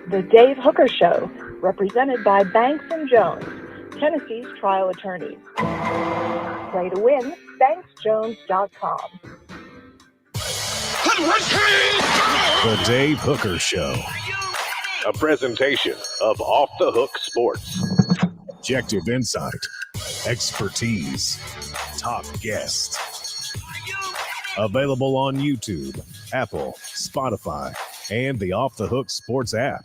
The Dave Hooker Show, represented by Banks & Jones, Tennessee's trial attorneys. Play to win, banksjones.com. The Dave Hooker Show. A presentation of Off the Hook Sports. Objective insight, expertise, top guests. Available on YouTube, Apple, Spotify, and the Off the Hook Sports app.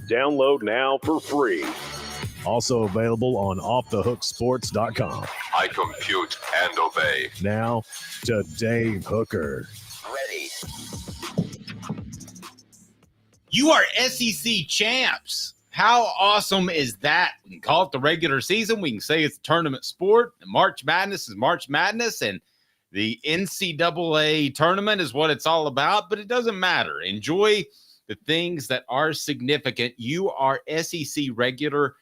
Download now for free. Also available on offthehooksports.com. I compute and obey. Now to Dave Hooker. Ready. You are SEC champs. How awesome is that? We can call it the regular season. We can say it's a tournament sport. March Madness is March Madness, and the NCAA tournament is what it's all about, but it doesn't matter. Enjoy the things that are significant. You are SEC regular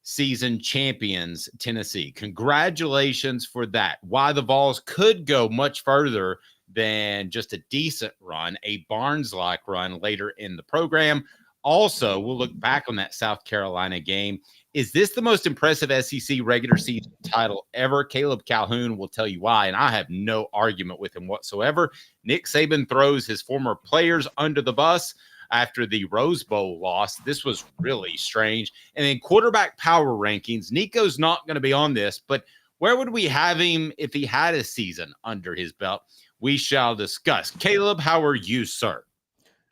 season champions, Tennessee. Congratulations for that. Why the Vols could go much further than just a decent run, a Barnes-like run later in the program. Also, we'll look back on that South Carolina game. Is this the most impressive SEC regular season title ever? Caleb Calhoun will tell you why, and I have no argument with him whatsoever. Nick Saban throws his former players under the bus after the Rose Bowl loss. This was really strange. And then quarterback power rankings. Nico's not going to be on this, but where would we have him if he had a season under his belt? We shall discuss. Caleb, how are you, sir?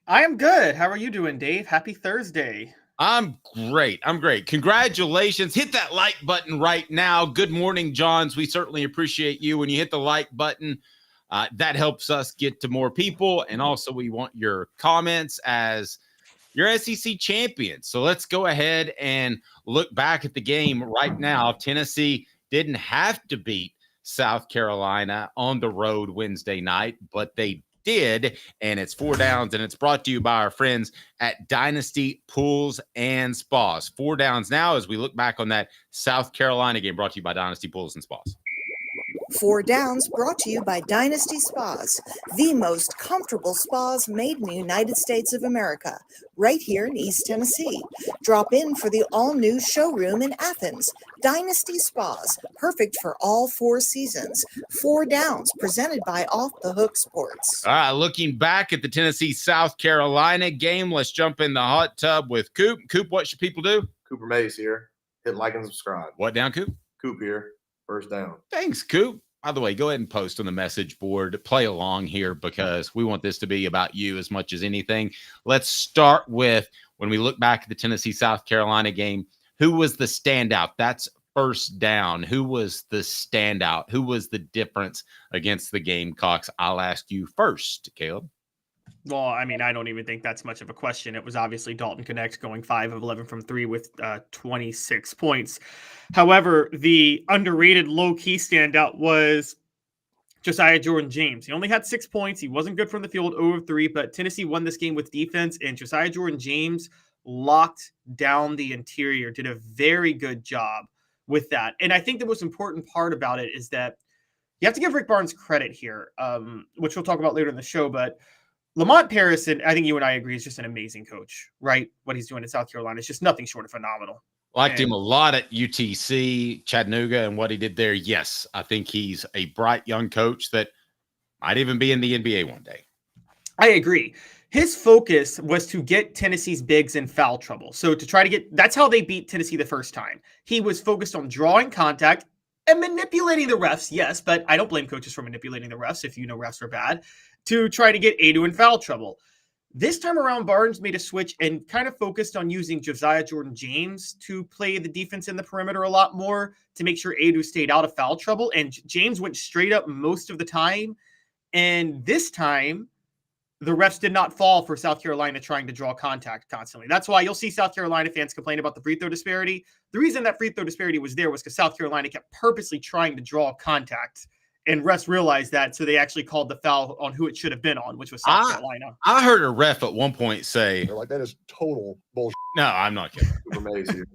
I am good. How are you doing, Dave? Happy Thursday. I'm great. Congratulations. Hit that like button right now. Good morning, Johns. We certainly appreciate you when you hit the like button. That helps us get to more people. And also we want your comments as your SEC champions. So let's go ahead and look back at the game right now. Tennessee didn't have to beat South Carolina on the road Wednesday night, but they did, and it's 4 downs, and it's brought to you by our friends at Dynasty Pools and Spas. 4 downs now as we look back on that South Carolina game, brought to you by Dynasty Pools and Spas. 4 Downs brought to you by Dynasty Spas, the most comfortable spas made in the United States of America, right here in East Tennessee. Drop in for the all-new showroom in Athens. Dynasty Spas, perfect for all 4 seasons. 4 Downs, presented by Off the Hook Sports. All right, looking back at the Tennessee-South Carolina game, let's jump in the hot tub with Coop. Coop, what should people do? Cooper Mays here. Hit like and subscribe. What down, Coop? Coop here. First down. Thanks, Coop. By the way, go ahead and post on the message board. Play along here because we want this to be about you as much as anything. Let's start with when we look back at the Tennessee-South Carolina game, who was the standout? That's first down. Who was the standout? Who was the difference against the Gamecocks? I'll ask you first, Caleb. Well, I mean, I don't even think that's much of a question. It was obviously Dalton Knecht going 5 of 11 from 3 with 26 points. However, the underrated low-key standout was Josiah Jordan-James. He only had 6 points. He wasn't good from the field, 0 of 3, but Tennessee won this game with defense, and Josiah Jordan-James locked down the interior, did a very good job with that. And I think the most important part about it is that you have to give Rick Barnes credit here, which we'll talk about later in the show, but Lamont Paris, and I think you and I agree, is just an amazing coach, right? What he's doing in South Carolina is just nothing short of phenomenal. Liked him a lot at UTC, Chattanooga, and what he did there. Yes, I think he's a bright young coach that might even be in the NBA one day. I agree. His focus was to get Tennessee's bigs in foul trouble. So to try to get – that's how they beat Tennessee the first time. He was focused on drawing contact and manipulating the refs, yes, but I don't blame coaches for manipulating the refs if you know refs are bad, to try to get Adu in foul trouble. This time around, Barnes made a switch and kind of focused on using Josiah Jordan-James to play the defense in the perimeter a lot more to make sure Adu stayed out of foul trouble. And James went straight up most of the time. And this time, the refs did not fall for South Carolina trying to draw contact constantly. That's why you'll see South Carolina fans complain about the free throw disparity. The reason that free throw disparity was there was because South Carolina kept purposely trying to draw contact. And refs realized that, so they actually called the foul on who it should have been on, which was South Carolina. I heard a ref at one point say, They're like, that is total bullshit. no, I'm not kidding. Cooper Mays here.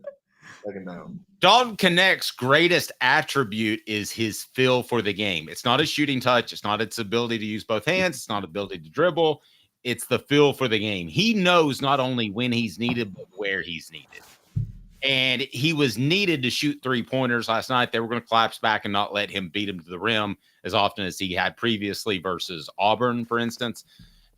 Second down. Dalton Knecht's greatest attribute is his feel for the game. It's not his shooting touch. It's not its ability to use both hands. It's not ability to dribble. it's the feel for the game. He knows not only when he's needed, but where he's needed. And he was needed to shoot 3-pointers last night. They were going to collapse back and not let him beat him to the rim as often as he had previously versus Auburn, for instance.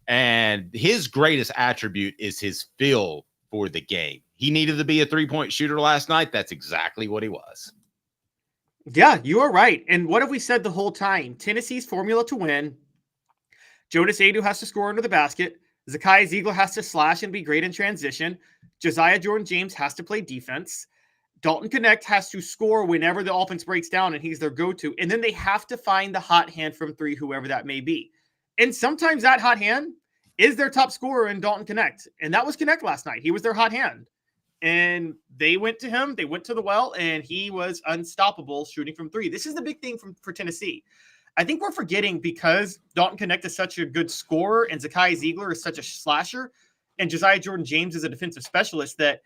And his greatest attribute is his feel for the game. He needed to be a 3-point shooter last night. That's exactly what he was. Yeah, you are right. And what have we said the whole time? Tennessee's formula to win. Jonas Aidoo has to score under the basket. Zakai Ziegler has to slash and be great in transition. Josiah Jordan-James has to play defense. Dalton Knecht has to score whenever the offense breaks down, and he's their go-to. And then they have to find the hot hand from three, whoever that may be. And sometimes that hot hand is their top scorer in Dalton Knecht. And that was Knecht last night. He was their hot hand. And they went to him. They went to the well, and he was unstoppable shooting from three. This is the big thing for Tennessee. I think we're forgetting because Dalton Knecht is such a good scorer and Zakai Ziegler is such a slasher and Josiah Jordan-James is a defensive specialist that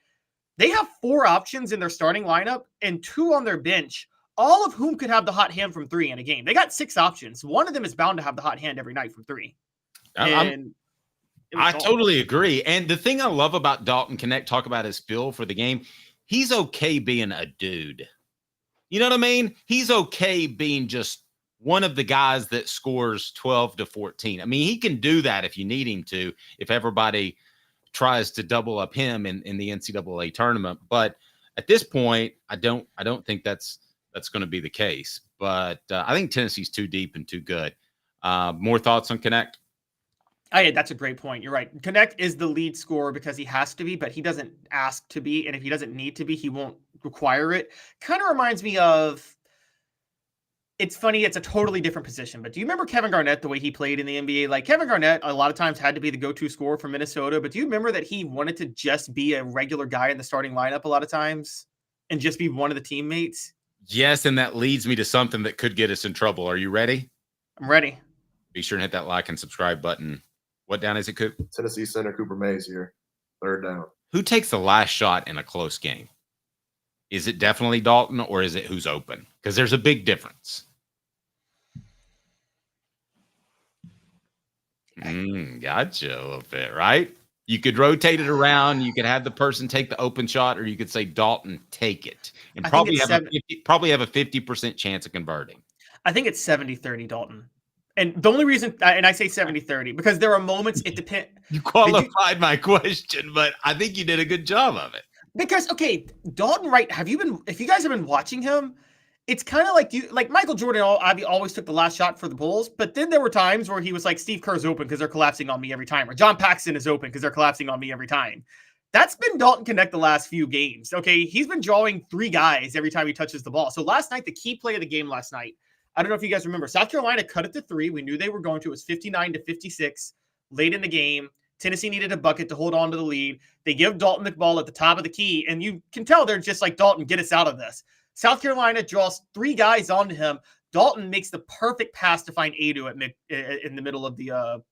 they have 4 options in their starting lineup and 2 on their bench, all of whom could have the hot hand from three in a game. They got 6 options. One of them is bound to have the hot hand every night from three. I totally agree. And the thing I love about Dalton Knecht, talk about his feel for the game, he's okay being a dude. You know what I mean? He's okay being just one of the guys that scores 12 to 14. I mean, he can do that if you need him to, if everybody tries to double up him in the NCAA tournament. But at this point, I don't think that's going to be the case. But I think Tennessee's too deep and too good. More thoughts on Knecht? That's a great point. You're right. Knecht is the lead scorer because he has to be, but he doesn't ask to be. And if he doesn't need to be, he won't require it. Kind of reminds me of, it's funny, it's a totally different position. But do you remember Kevin Garnett, the way he played in the NBA? Like Kevin Garnett, a lot of times had to be the go-to scorer for Minnesota. But do you remember that he wanted to just be a regular guy in the starting lineup a lot of times and just be one of the teammates? Yes, and that leads me to something that could get us in trouble. Are you ready? I'm ready. Be sure and hit that like and subscribe button. What down is it, Coop? Tennessee center Cooper Mays here. 3rd down. Who takes the last shot in a close game? Is it definitely Dalton or is it who's open? Because there's a big difference. Gotcha a little bit, right? You could rotate it around. You could have the person take the open shot, or you could say Dalton take it, and probably have a 50% chance of converting. I think it's 70-30 Dalton. And the only reason, and I say 70-30, because there are moments it depends. You qualified my question, but I think you did a good job of it. Because, okay, Dalton, right, if you guys have been watching him, it's kind of like Michael Jordan always took the last shot for the Bulls, but then there were times where he was like, Steve Kerr's open because they're collapsing on me every time, or John Paxson is open because they're collapsing on me every time. That's been Dalton Knecht the last few games, okay? He's been drawing 3 guys every time he touches the ball. So last night, the key play of the game last night, I don't know if you guys remember, South Carolina cut it to 3. We knew they were going to. It was 59-56 late in the game. Tennessee needed a bucket to hold on to the lead. They give Dalton the ball at the top of the key, and you can tell they're just like, Dalton, get us out of this. South Carolina draws 3 guys onto him. Dalton makes the perfect pass to find Aidoo in the middle of the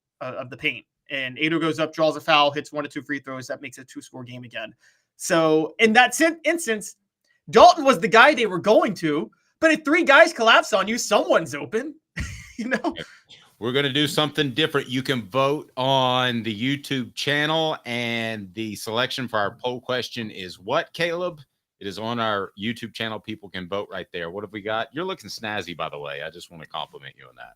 paint. And Aidoo goes up, draws a foul, hits 1 or 2 free throws. That makes it a 2-score game again. So in that instance, Dalton was the guy they were going to. But if 3 guys collapse on you, someone's open, you know? We're going to do something different. You can vote on the YouTube channel, and the selection for our poll question is what, Caleb? It is on our YouTube channel. People can vote right there. What have we got? You're looking snazzy, by the way. I just want to compliment you on that.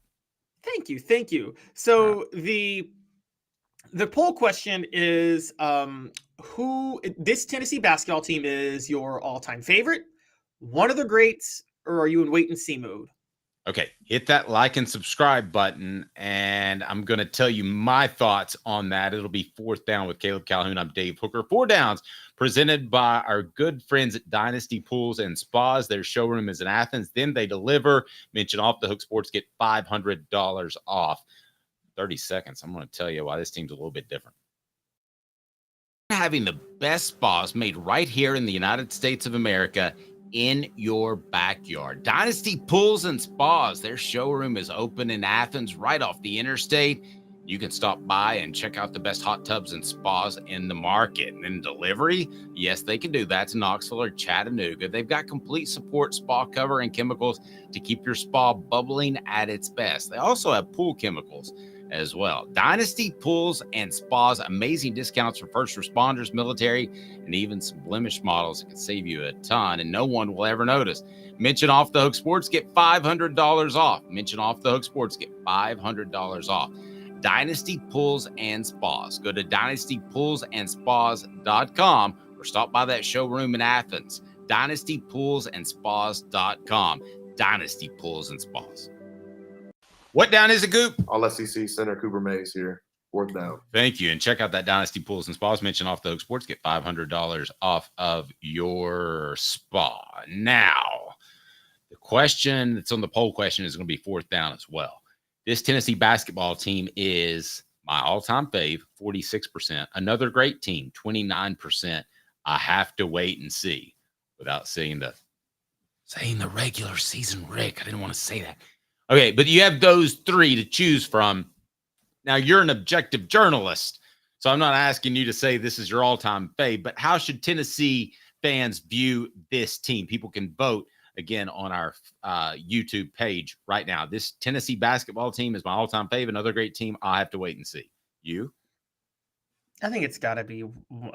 Thank you. So the poll question is who this Tennessee basketball team is your all-time favorite, one of the greats, or are you in wait-and-see mode? Okay, hit that like and subscribe button, and I'm going to tell you my thoughts on that. It'll be 4th Down with Caleb Calhoun. I'm Dave Hooker. 4 Downs presented by our good friends at Dynasty Pools and Spas. Their showroom is in Athens. Then they deliver. Mention Off the Hook Sports, get $500 off. 30 seconds. I'm going to tell you why this team's a little bit different. Having the best spas made right here in the United States of America in your backyard. Dynasty Pools and Spas. Their showroom is open in Athens, right off the interstate. You can stop by and check out the best hot tubs and spas in the market. And then delivery, yes, they can do that to Knoxville or Chattanooga. They've got complete support, spa cover, and chemicals to keep your spa bubbling at its best. They also have pool chemicals as well. Dynasty Pools and Spas, amazing discounts for first responders, military, and even some blemish models that can save you a ton, and no one will ever notice. Mention Off the Hook Sports, get $500 off. Mention Off the Hook Sports, get $500 off. Dynasty Pools and Spas. Go to dynastypoolsandspas.com or stop by that showroom in Athens. dynastypoolsandspas.com. Dynasty Pools and Spas. What down is it, Goop? All SEC center Cooper Mays here. 4th down. Thank you. And check out that Dynasty Pools and Spas. Mention Off the Hook Sports. Get $500 off of your spa. Now, the question that's on the poll question is going to be 4th down as well. This Tennessee basketball team is my all-time fave, 46%. Another great team, 29%. I have to wait and see without saying the regular season Rick. I didn't want to say that. Okay, but you have those three to choose from. Now, you're an objective journalist, so I'm not asking you to say this is your all-time fave, but how should Tennessee fans view this team? People can vote, again, on our YouTube page right now. This Tennessee basketball team is my all-time fave. Another great team. I'll have to wait and see. You? I think it's got to be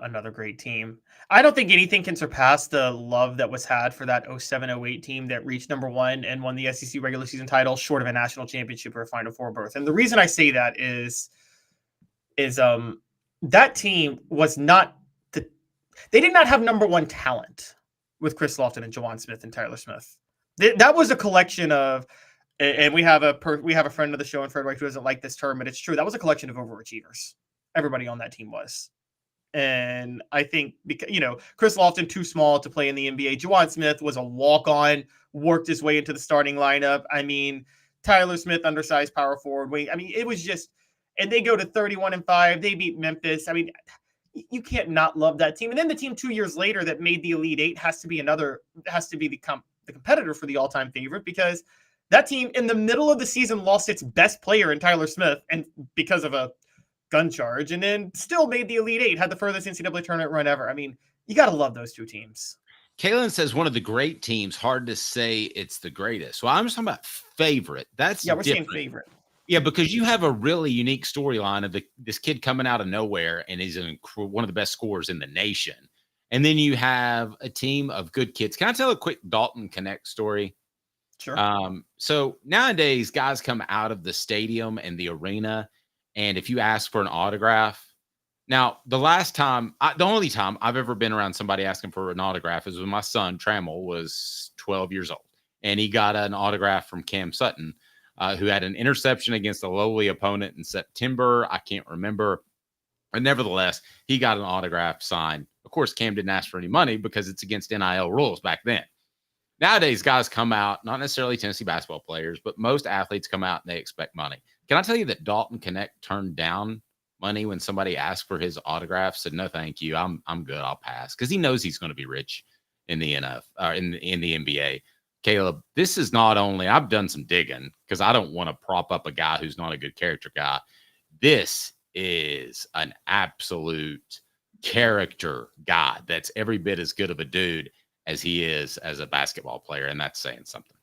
another great team. I don't think anything can surpass the love that was had for that 07-08 team that reached number 1 and won the SEC regular season title short of a national championship or a Final Four berth. And the reason I say that is that team was not they did not have number 1 talent with Chris Lofton and Jawan Smith and Tyler Smith. That was a collection of, and we have a friend of the show in Fred White who doesn't like this term, but it's true. That was a collection of overachievers. Everybody on that team was. And I think, because, Chris Lofton, too small to play in the NBA. Jawan Smith was a walk-on, worked his way into the starting lineup. I mean, Tyler Smith, undersized power forward wing. I mean, it was just, and they go to 31-5. They beat Memphis. I mean, you can't not love that team. And then the team 2 years later that made the Elite Eight has to be the competitor for the all-time favorite, because that team in the middle of the season lost its best player in Tyler Smith, and because of a gun charge, and then still made the Elite Eight, had the furthest NCAA tournament run ever. I mean, you got to love those two teams. Kalen says one of the great teams, hard to say it's the greatest. Well, I'm just talking about favorite. We're saying favorite. Yeah, because you have a really unique storyline of this kid coming out of nowhere, and he's one of the best scorers in the nation. And then you have a team of good kids. Can I tell a quick Dalton Knecht story? Sure. So nowadays, guys come out of the stadium and the arena, and if you ask for an autograph, now the only time I've ever been around somebody asking for an autograph is when my son Trammell was 12 years old, and he got an autograph from Cam Sutton, who had an interception against a lowly opponent in September. I can't remember. But nevertheless, he got an autograph signed. Of course, Cam didn't ask for any money because it's against NIL rules back then. Nowadays, guys come out, not necessarily Tennessee basketball players, but most athletes come out and they expect money. Can I tell you that Dalton Knecht turned down money when somebody asked for his autograph? Said, no, thank you. I'm good. I'll pass. Because he knows he's going to be rich in the in the NBA. Caleb, this is not only, I've done some digging because I don't want to prop up a guy who's not a good character guy. This is an absolute character guy that's every bit as good of a dude as he is as a basketball player, and that's saying something.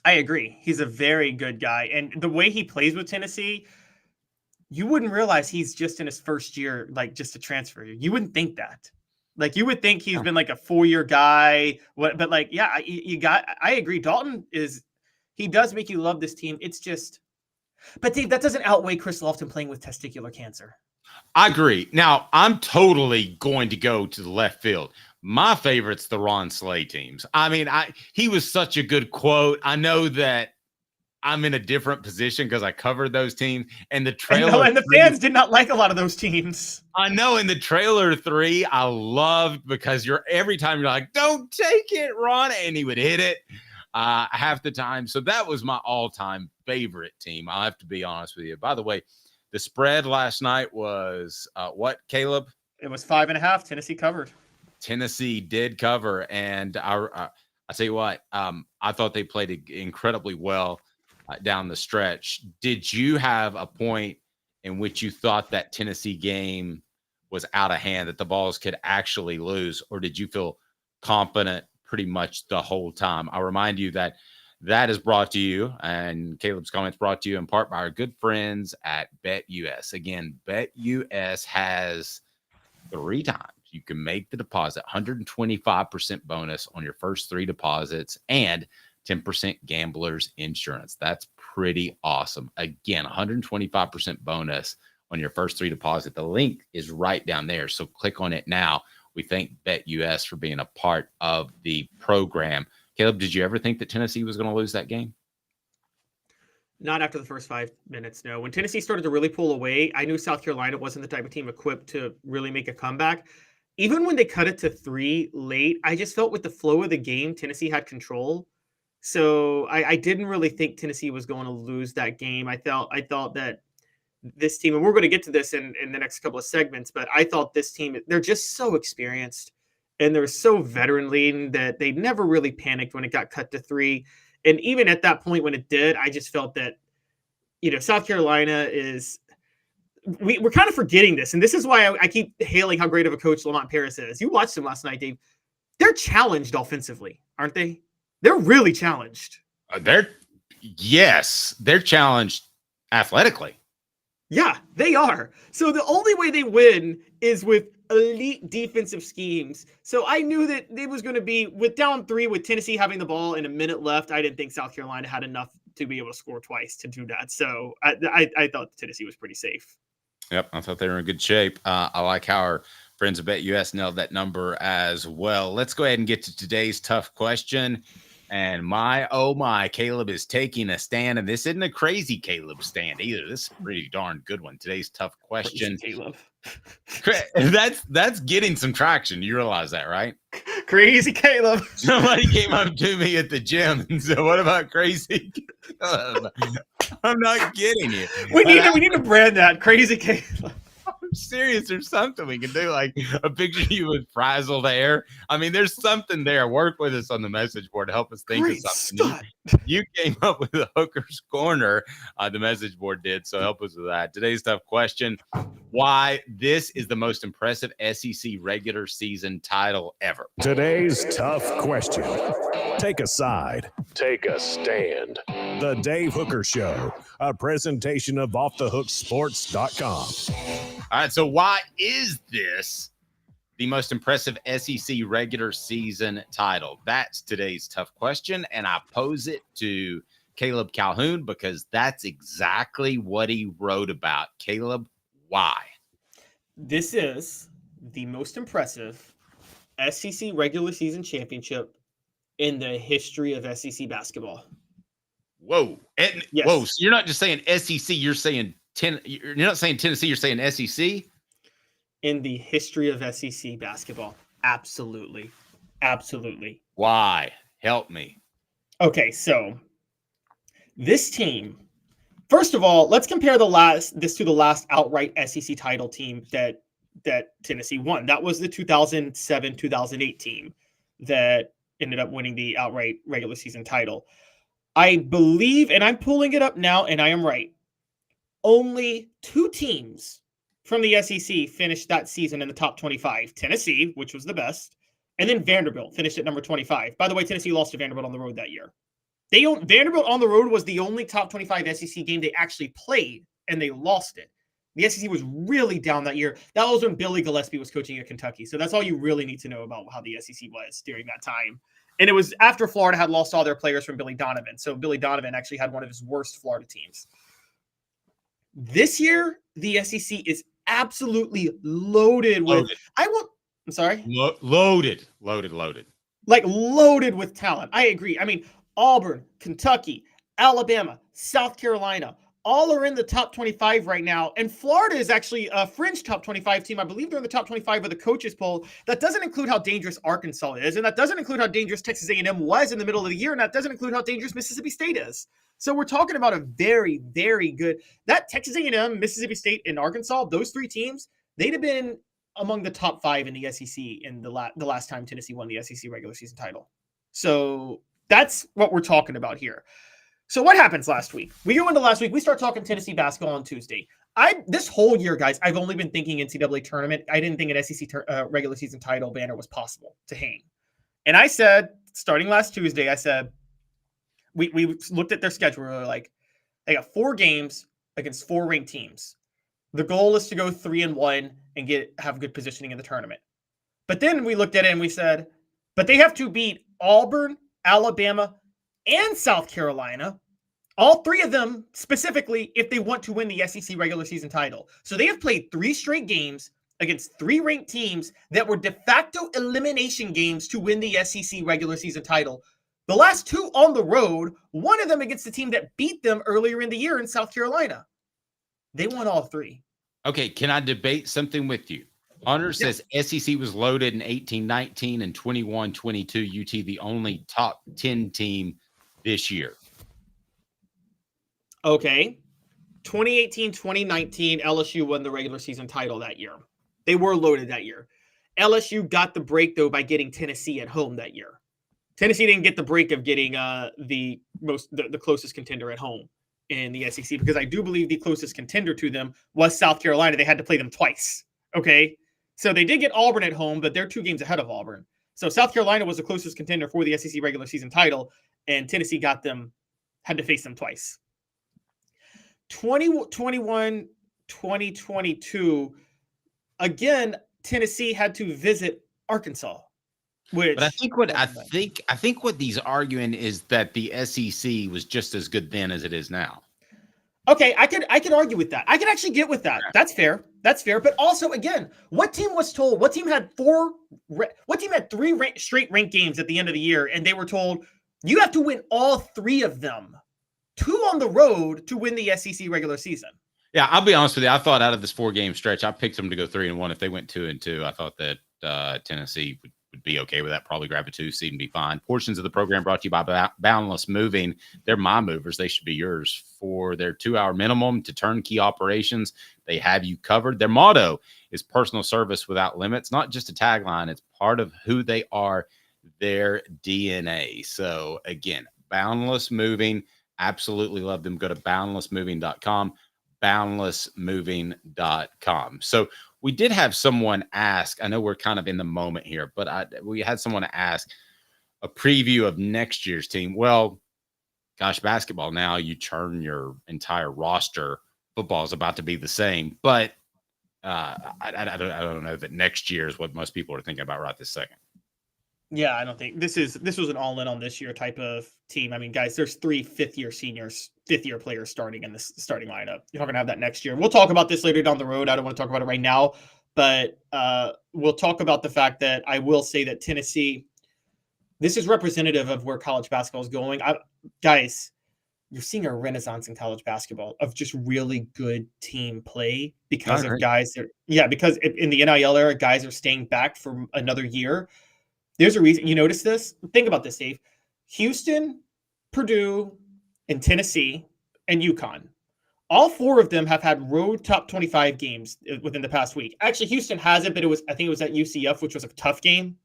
I agree. He's a very good guy. And the way he plays with Tennessee, you wouldn't realize he's just in his first year, like just a transfer. You wouldn't think that. Like, you would think he's been like a 4-year guy. But like, yeah, I agree. Dalton he does make you love this team. It's just, but Dave, that doesn't outweigh Chris Lofton playing with testicular cancer. I agree. Now, I'm totally going to go to the left field. My favorite's the Ron Slay teams. I mean, he was such a good quote. I know that I'm in a different position because I covered those teams. And the trailer, and the fans did not like a lot of those teams. I know. In the trailer 3, I loved because every time you're like, don't take it, Ron. And he would hit it half the time. So that was my all-time favorite team. I'll have to be honest with you. By the way, the spread last night was what, Caleb? It was 5.5. Tennessee covered. Tennessee did cover, and I tell you what, I thought they played incredibly well down the stretch. Did you have a point in which you thought that Tennessee game was out of hand, that the Vols could actually lose, or did you feel confident pretty much the whole time? I remind you that That is brought to you, and Caleb's comments brought to you in part by our good friends at BetUS. Again, BetUS has 3 times you can make the deposit, 125% bonus on your first 3 deposits, and 10% gamblers insurance. That's pretty awesome. Again, 125% bonus on your first 3 deposit. The link is right down there, so click on it now. We thank BetUS for being a part of the program. Caleb, did you ever think that Tennessee was going to lose that game? Not after the first 5 minutes, no. When Tennessee started to really pull away, I knew South Carolina wasn't the type of team equipped to really make a comeback. Even when they cut it to 3 late, I just felt with the flow of the game, Tennessee had control. So I didn't really think Tennessee was going to lose that game. I thought that this team, and we're going to get to this in the next couple of segments, but I thought this team, they're just so experienced and they're so veteran lean that they never really panicked when it got cut to 3. And even at that point when it did, I just felt that, South Carolina is, we're kind of forgetting this. And this is why I keep hailing how great of a coach Lamont Paris is. You watched him last night, Dave. They're challenged offensively, aren't they? They're really challenged. They're challenged athletically. Yeah, they are. So the only way they win is with elite defensive schemes. So I knew that it was going to be with down 3 with Tennessee having the ball and a minute left. I didn't think South Carolina had enough to be able to score twice to do that. So I thought Tennessee was pretty safe. Yep, I thought they were in good shape. I like how our friends at BetUS nailed that number as well. Let's go ahead and get to today's tough question. And my, Caleb is taking a stand. And this isn't a crazy Caleb stand either. This is a pretty darn good one. Today's tough question. Crazy Caleb. That's getting some traction. You realize that, right? Crazy Caleb. Somebody came up to me at the gym and said, "What about crazy Caleb?" I'm not kidding you. We need to brand that Crazy Caleb. I'm serious. There's something we can do, like a picture of you with frazzled hair. I mean, there's something there. Work with us on the message board to help us think of something. You came up with a Hooker's Corner. The message board did, so help us with that. Today's tough question: why this is the most impressive SEC regular season title ever? Today's tough question. Take a side. Take a stand. The Dave Hooker Show, a presentation of offthehooksports.com. All right, so why is this the most impressive SEC regular season title? That's today's tough question, and I pose it to Caleb Calhoun because that's exactly what he wrote about. Caleb, why? This is the most impressive SEC regular season championship in the history of SEC basketball. Whoa. And, yes. Whoa, so you're not just saying SEC, you're not saying Tennessee, you're saying SEC? In the history of SEC basketball. Absolutely. Absolutely. Why? Help me. Okay, so this team, first of all, let's compare this to the last outright SEC title team that Tennessee won. That was the 2007-2008 team that ended up winning the outright regular season title. I believe, and I'm pulling it up now, and I am right, only 2 teams from the SEC finished that season in the top 25. Tennessee, which was the best, and then Vanderbilt finished at number 25. By the way, Tennessee lost to Vanderbilt on the road that year. Vanderbilt on the road was the only top 25 SEC game they actually played, and they lost it. The SEC was really down that year. That was when Billy Gillispie was coaching at Kentucky. So that's all you really need to know about how the SEC was during that time. And it was after Florida had lost all their players from Billy Donovan. So Billy Donovan actually had one of his worst Florida teams. This year, the SEC is absolutely loaded with. I'm sorry. Loaded. Like loaded with talent. I agree. I mean, Auburn, Kentucky, Alabama, South Carolina, all are in the top 25 right now. And Florida is actually a fringe top 25 team. I believe they're in the top 25 of the coaches poll. That doesn't include how dangerous Arkansas is. And that doesn't include how dangerous Texas A&M was in the middle of the year. And that doesn't include how dangerous Mississippi State is. So we're talking about a very, very good, that Texas A&M, Mississippi State, and Arkansas, those 3 teams, they'd have been among the top 5 in the SEC in the last time Tennessee won the SEC regular season title. So that's what we're talking about here. So what happens last week? We go into last week. We start talking Tennessee basketball on Tuesday. This whole year, guys, I've only been thinking NCAA tournament. I didn't think an SEC regular season title banner was possible to hang. And I said, starting last Tuesday, I said, We looked at their schedule. We were like, they got 4 games against 4 ranked teams. The goal is to go 3-1 and have good positioning in the tournament. But then we looked at it and we said, but they have to beat Auburn, Alabama, and South Carolina. All 3 of them specifically if they want to win the SEC regular season title. So they have played 3 straight games against 3 ranked teams that were de facto elimination games to win the SEC regular season title. The last 2 on the road, one of them against the team that beat them earlier in the year in South Carolina. They won all 3. Okay, can I debate something with you? Hunter says SEC was loaded in 18-19 and 21-22. UT the only top 10 team this year. Okay. 2018-2019, LSU won the regular season title that year. They were loaded that year. LSU got the break, though, by getting Tennessee at home that year. Tennessee didn't get the break of getting the closest contender at home in the SEC, because I do believe the closest contender to them was South Carolina. They had to play them twice. Okay. So they did get Auburn at home, but they're 2 games ahead of Auburn. So South Carolina was the closest contender for the SEC regular season title, and Tennessee had to face them twice. 2021, 2022, again, Tennessee had to visit Arkansas. But I think what he's arguing is that the SEC was just as good then as it is now. Okay, I could argue with that. I could actually get with that. That's fair. But also, again, what team was told? What team had 3 straight ranked games at the end of the year, and they were told you have to win all 3 of them, 2 on the road to win the SEC regular season? Yeah, I'll be honest with you. I thought out of this 4-game stretch, I picked them to go 3-1. If they went 2-2, I thought that Tennessee would be okay with that. Probably grab a 2 seed and be fine. Portions of the program brought to you by Boundless Moving. They're my movers. They should be yours. For their 2-hour minimum to turnkey operations, they have you covered. Their motto is personal service without limits. Not just a tagline. It's part of who they are, their DNA. So again, Boundless Moving. Absolutely love them. Go to boundlessmoving.com. boundlessmoving.com. So we did have someone ask, I know we're kind of in the moment here, but we had someone ask a preview of next year's team. Well, gosh, basketball now, you churn your entire roster. Football is about to be the same, but I don't know that next year is what most people are thinking about right this second. Yeah, I don't think this was an all-in on this year type of team. I mean, guys, there's 3 fifth-year players starting in this starting lineup. You're not going to have that next year. We'll talk about this later down the road. I don't want to talk about it right now, but we'll talk about the fact that I will say that Tennessee, this is representative of where college basketball is going. Guys, you're seeing a renaissance in college basketball of just really good team play because of guys because in the NIL era, guys are staying back for another year. There's a reason. You notice this? Think about this, Dave. Houston, Purdue, and Tennessee, and UConn. All 4 of them have had road top 25 games within the past week. Actually, Houston hasn't, but I think it was at UCF, which was a tough game,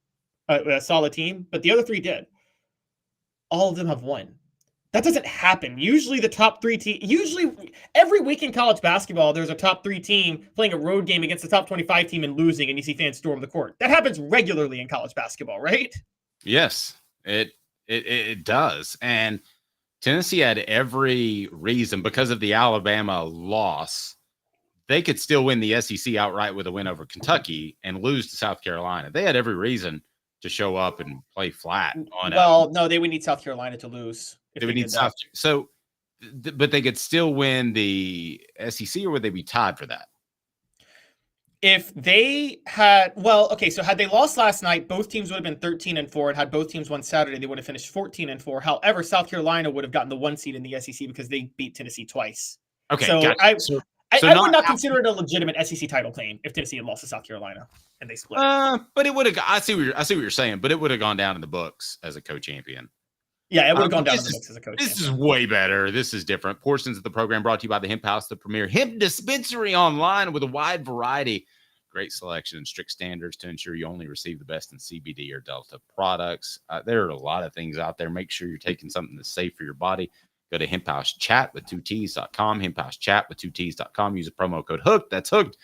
a solid team. But the other 3 did. All of them have won. That doesn't happen. Usually the top 3 usually every week in college basketball, there's a top 3 team playing a road game against the top 25 team and losing, and you see fans storm the court. That happens regularly in college basketball, right? Yes, it does. And Tennessee had every reason, because of the Alabama loss, they could still win the SEC outright with a win over Kentucky and lose to South Carolina. They had every reason to show up and play flat. No, they would need South Carolina to lose. They would need South. So, but they could still win the SEC, or would they be tied for that? If they had, so had they lost last night, both teams would have been 13-4, and had both teams won Saturday, they would have finished 14-4. However, South Carolina would have gotten the 1 seed in the SEC because they beat Tennessee twice. Okay, so gotcha. I would not consider it a legitimate SEC title claim if Tennessee had lost to South Carolina and they split. But it would have. I see what you're saying, but it would have gone down in the books as a co-champion. Yeah, it would have gone down in the books as a coach. This is way better. This is different. Portions of the program brought to you by the Hemp House, the premier hemp dispensary online with a wide variety, great selection, and strict standards to ensure you only receive the best in CBD or Delta products. There are a lot of things out there. Make sure you're taking something that's safe for your body. Go to hemphousechat.com, hemphousechat.com. Use the promo code HOOKED. That's HOOKED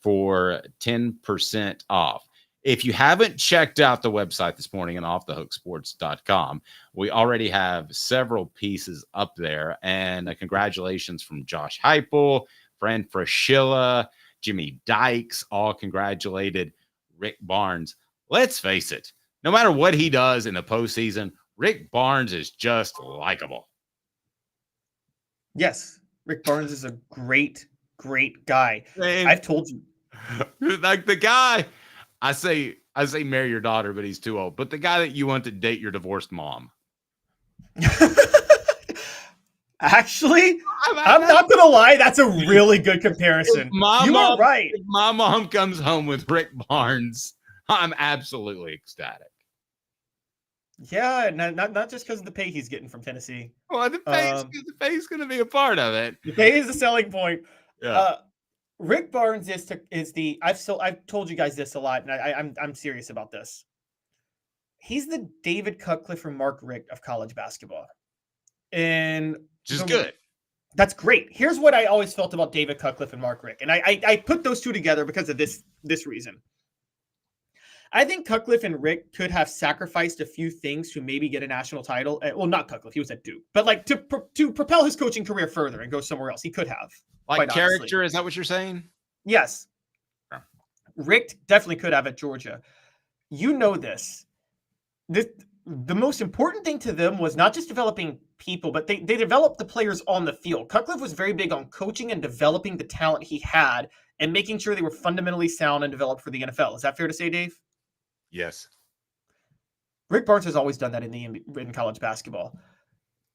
for 10% off. If you haven't checked out the website this morning on offthehooksports.com, we already have several pieces up there. And congratulations from Josh Heupel, Fran Fraschilla, Jimmy Dykes, all congratulated Rick Barnes. Let's face it, no matter what he does in the postseason, Rick Barnes is just likable. Yes, Rick Barnes is a great guy. And I've told you. Like the guy, I say marry your daughter, but he's too old. But the guy that you want to date your divorced mom. Actually, I'm not going to lie. That's a really good comparison. You are right. If my mom comes home with Rick Barnes, I'm absolutely ecstatic. Yeah, not just because of the pay he's getting from Tennessee. Well, the pay's going to be a part of it. The pay is the selling point. Yeah. Rick Barnes is the I've told you guys this a lot, and I'm serious about this. He's the David Cutcliffe or Mark Richt of college basketball, and which is good. That's great. Here's what I always felt about David Cutcliffe and Mark Richt, and I put those two together because of this reason. I think Cutcliffe and Richt could have sacrificed a few things to maybe get a national title. Well, not Cutcliffe; he was at Duke, but like to propel his coaching career further and go somewhere else. He could have. Like character, honestly. Is that what you're saying? Yes. Yeah. Richt definitely could have at Georgia. You know this. The most important thing to them was not just developing people, but they developed the players on the field. Cutcliffe was very big on coaching and developing the talent he had and making sure they were fundamentally sound and developed for the NFL. Is that fair to say, Dave? Yes. Rick Barnes has always done that in college basketball.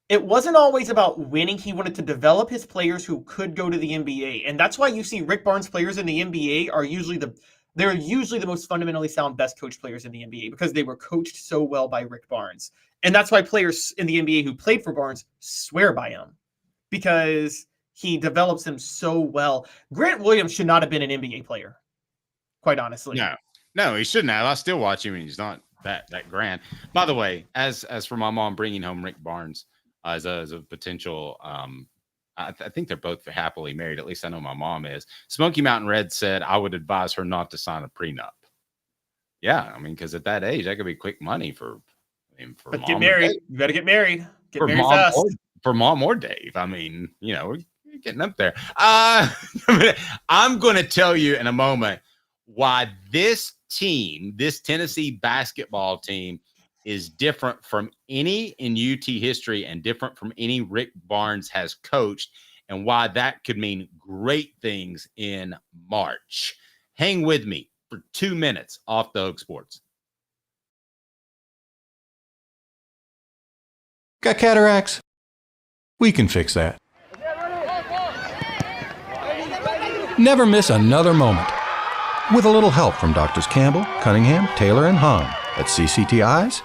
It wasn't always about winning. He wanted to develop his players who could go to the NBA. And that's why you see Rick Barnes players in the NBA are usually the most fundamentally sound, best coached players in the NBA because they were coached so well by Rick Barnes. And that's why players in the NBA who played for Barnes swear by him because he develops them so well. Grant Williams should not have been an NBA player, quite honestly. No, he shouldn't have. I still watch him and he's not that grand. By the way, as for my mom bringing home Rick Barnes, as a potential, I think they're both happily married. At least I know my mom is. Smoky Mountain Red said I would advise her not to sign a prenup. Yeah, I mean, because at that age, that could be quick money for but mom. Get married. You better get married. Get married fast. For mom or Dave. I mean, we're getting up there. I'm going to tell you in a moment why this team, this Tennessee basketball team, is different from any in UT history and different from any Rick Barnes has coached, and why that could mean great things in March. Hang with me for 2 minutes off the Hook Sports. Got cataracts? We can fix that. Never miss another moment. With a little help from Doctors Campbell, Cunningham, Taylor, and Hahn at cctis.com.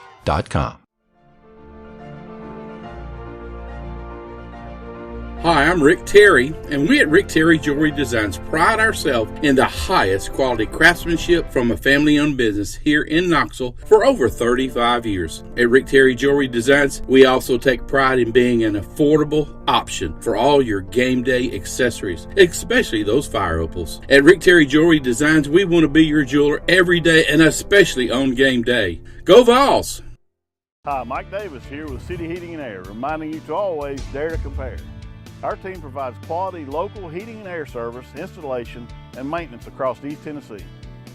Hi, I'm Rick Terry, and we at Rick Terry Jewelry Designs pride ourselves in the highest quality craftsmanship from a family-owned business here in Knoxville for over 35 years. At Rick Terry Jewelry Designs, we also take pride in being an affordable option for all your game day accessories, especially those fire opals. At Rick Terry Jewelry Designs, we want to be your jeweler every day and especially on game day. Go Vols! Hi, Mike Davis here with City Heating and Air, reminding you to always dare to compare. Our team provides quality local heating and air service, installation, and maintenance across East Tennessee.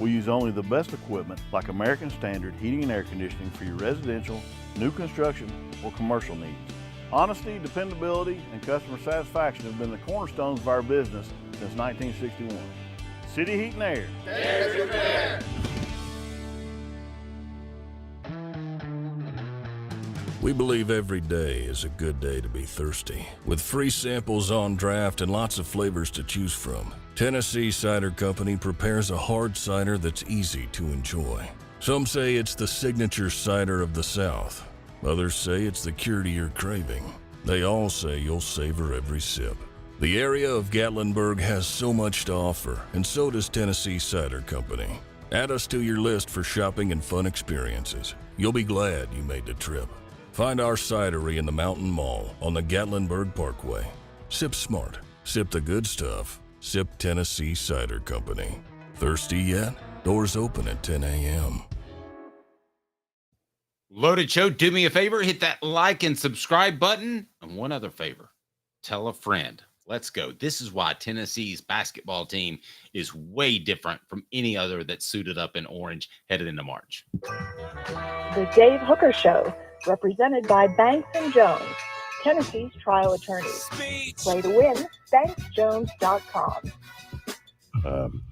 We use only the best equipment like American Standard heating and air conditioning for your residential, new construction, or commercial needs. Honesty, dependability, and customer satisfaction have been the cornerstones of our business since 1961. City Heat and Air. Dare to compare. We believe every day is a good day to be thirsty. With free samples on draft and lots of flavors to choose from, Tennessee Cider Company prepares a hard cider that's easy to enjoy. Some say it's the signature cider of the South. Others say it's the cure to your craving. They all say you'll savor every sip. The area of Gatlinburg has so much to offer, and so does Tennessee Cider Company. Add us to your list for shopping and fun experiences. You'll be glad you made the trip. Find our cidery in the Mountain Mall on the Gatlinburg Parkway. Sip smart. Sip the good stuff. Sip Tennessee Cider Company. Thirsty yet? Doors open at 10 a.m. Loaded Show, do me a favor, hit that like and subscribe button. And one other favor, tell a friend. Let's go. This is why Tennessee's basketball team is way different from any other that's suited up in orange headed into March. The Dave Hooker Show, represented by Banks and Jones, Tennessee's trial attorneys. Play to win, banksjones.com.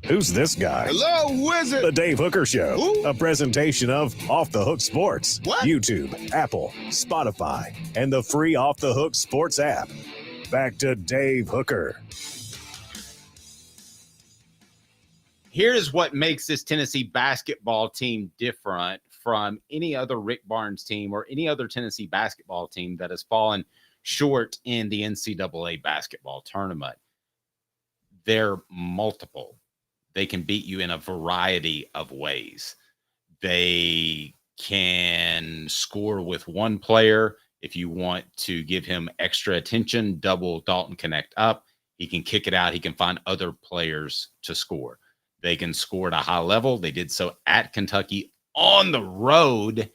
Who's this guy? Hello, wizard. The Dave Hooker Show, Who? a presentation of Off the Hook Sports. What? YouTube, Apple, Spotify, and the free Off the Hook Sports app. Back to Dave Hooker. Here's what makes this Tennessee basketball team different from any other Rick Barnes team or any other Tennessee basketball team that has fallen short in the NCAA basketball tournament. They're multiple. They can beat you in a variety of ways. They can score with one player. If you want to give him extra attention, double Dalton Knecht up. He can kick it out. He can find other players to score. They can score at a high level. They did so at Kentucky on the road,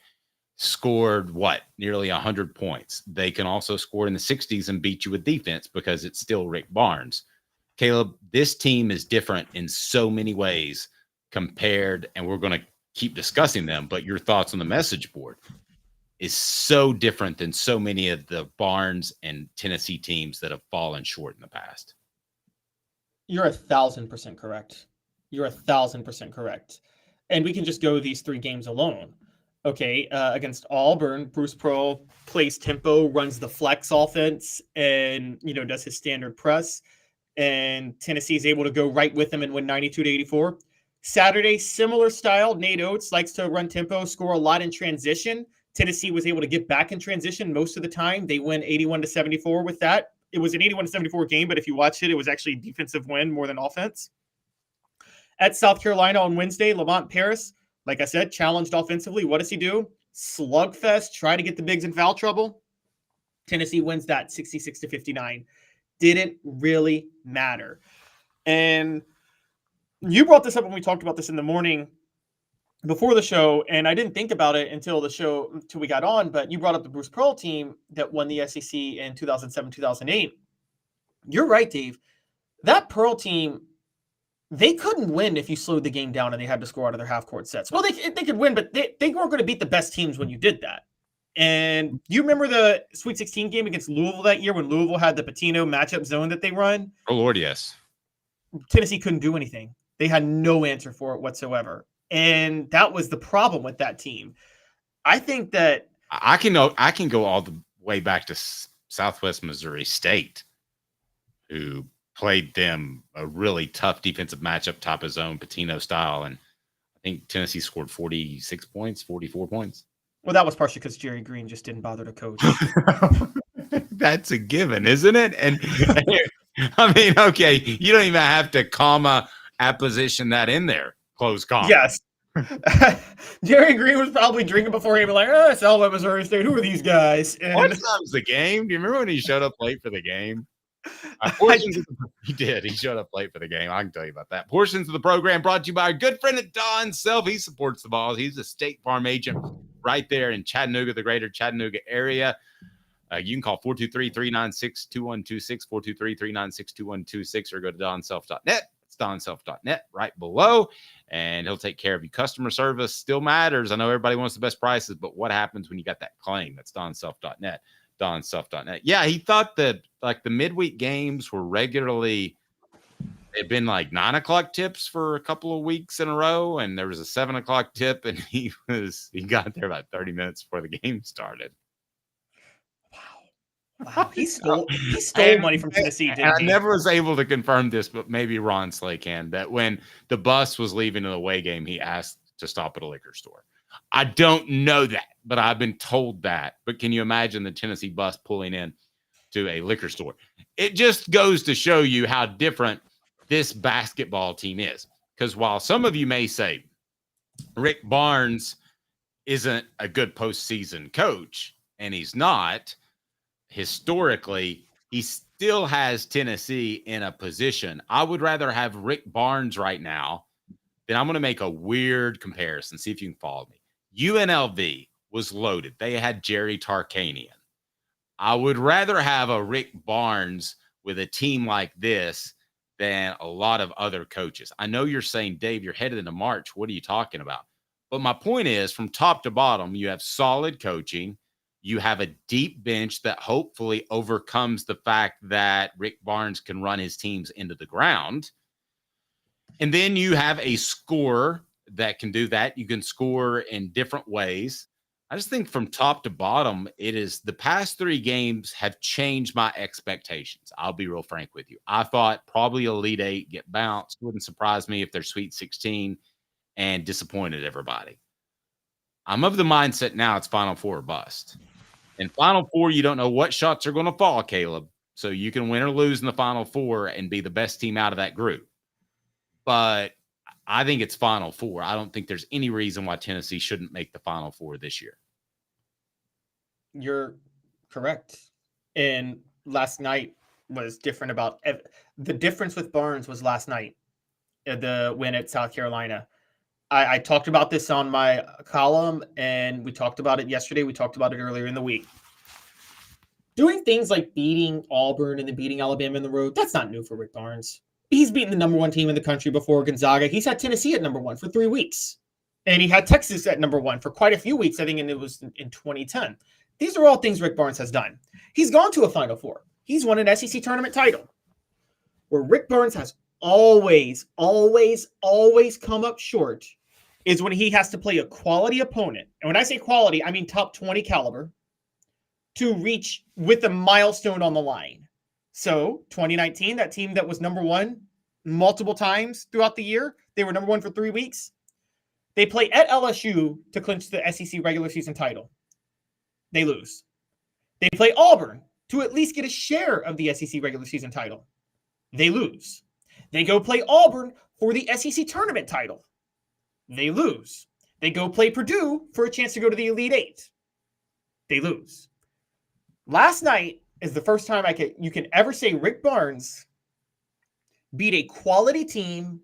scored nearly 100 points. They can also score in the 60s and beat you with defense because it's still Rick Barnes. Caleb, this team is different in so many ways compared, and we're going to keep discussing them, but your thoughts on the message board is so different than so many of the Barnes and Tennessee teams that have fallen short in the past. You're 1,000% correct. You're 1,000% correct. And we can just go these 3 games alone. Okay, against Auburn, Bruce Pearl plays tempo, runs the flex offense, and does his standard press. And Tennessee is able to go right with him and win 92-84. Saturday, similar style. Nate Oates likes to run tempo, score a lot in transition. Tennessee was able to get back in transition most of the time. They win 81-74 with that. It was an 81-74 game, but if you watch it, it was actually a defensive win more than offense. At South Carolina on Wednesday, Lamont Paris, like I said, challenged offensively. What does he do? Slugfest, try to get the bigs in foul trouble. Tennessee wins that 66-59. Didn't really matter. And you brought this up when we talked about this in the morning before the show, and I didn't think about it until we got on, but you brought up the Bruce Pearl team that won the SEC in 2007-2008. You're right, Dave. That Pearl team, they couldn't win if you slowed the game down and they had to score out of their half-court sets. Well, they could win, but they weren't going to beat the best teams when you did that. And you remember the Sweet 16 game against Louisville that year when Louisville had the Patino matchup zone that they run? Oh, Lord, yes. Tennessee couldn't do anything. They had no answer for it whatsoever. And that was the problem with that team. I think that I can go all the way back to Southwest Missouri State, who played them a really tough defensive matchup, top of zone, Patino style. And I think Tennessee scored 46 points, 44 points. Well, that was partially because Jerry Green just didn't bother to coach. That's a given, isn't it? And I mean, okay, you don't even have to comma apposition that in there. Close comma. Yes. Jerry Green was probably drinking before he was like, it's Alabama, Missouri State. Who are these guys? And what time's the game? Do you remember when he showed up late for the game? He did. He showed up late for the game. I can tell you about that. Portions of the program brought to you by our good friend at Don Self. He supports the Vols. He's a State Farm agent right there in Chattanooga, the greater Chattanooga area. You can call 423-396-2126, 423-396-2126, or go to donself.net. It's donself.net right below, and he'll take care of you. Customer service still matters. I know everybody wants the best prices, but what happens when you got that claim? That's donself.net. donself.net. Yeah, he thought that like the midweek games were regularly, they'd been like 9 o'clock tips for a couple of weeks in a row, and there was a 7 o'clock tip, and he got there about 30 minutes before the game started. Wow, he stole money from Tennessee, didn't he? I never was able to confirm this, but maybe Ron Slay can, that when the bus was leaving an away game, he asked to stop at a liquor store. I don't know that, but I've been told that. But can you imagine the Tennessee bus pulling in to a liquor store? It just goes to show you how different this basketball team is. Because while some of you may say Rick Barnes isn't a good postseason coach, and he's not, historically, he still has Tennessee in a position. I would rather have Rick Barnes right now then I'm going to make a weird comparison. See if you can follow me. UNLV was loaded. They had Jerry Tarkanian. I would rather have a Rick Barnes with a team like this than a lot of other coaches. I know you're saying, Dave, you're headed into March. What are you talking about? But my point is, from top to bottom, you have solid coaching. You have a deep bench that hopefully overcomes the fact that Rick Barnes can run his teams into the ground. And then you have a scorer that can do that. You can score in different ways. I just think from top to bottom, it is the past 3 games have changed my expectations. I'll be real frank with you. I thought probably Elite 8 get bounced. Wouldn't surprise me if they're Sweet 16 and disappointed everybody. I'm of the mindset now it's Final Four or bust. In Final Four, you don't know what shots are going to fall, Caleb. So you can win or lose in the Final Four and be the best team out of that group. But I think it's Final Four. I don't think there's any reason why Tennessee shouldn't make the Final Four this year. You're correct. And last night was different about the difference with Barnes was last night, the win at South Carolina. I talked about this on my column, and we talked about it yesterday. We talked about it earlier in the week. Doing things like beating Auburn and then beating Alabama in the road, that's not new for Rick Barnes. He's beaten the number 1 team in the country before, Gonzaga. He's had Tennessee at number 1 for 3 weeks. And he had Texas at number 1 for quite a few weeks, I think, and it was in 2010. These are all things Rick Barnes has done. He's gone to a Final Four. He's won an SEC tournament title. Where Rick Barnes has always come up short is when he has to play a quality opponent. And when I say quality, I mean top 20 caliber to reach with a milestone on the line. So 2019, that team that was number 1 multiple times throughout the year, they were number 1 for 3 weeks. They play at LSU to clinch the SEC regular season title. They lose. They play Auburn to at least get a share of the SEC regular season title. They lose. They go play Auburn for the SEC tournament title. They lose. They go play Purdue for a chance to go to the Elite 8. They lose. Last night is the first time you can ever say Rick Barnes beat a quality team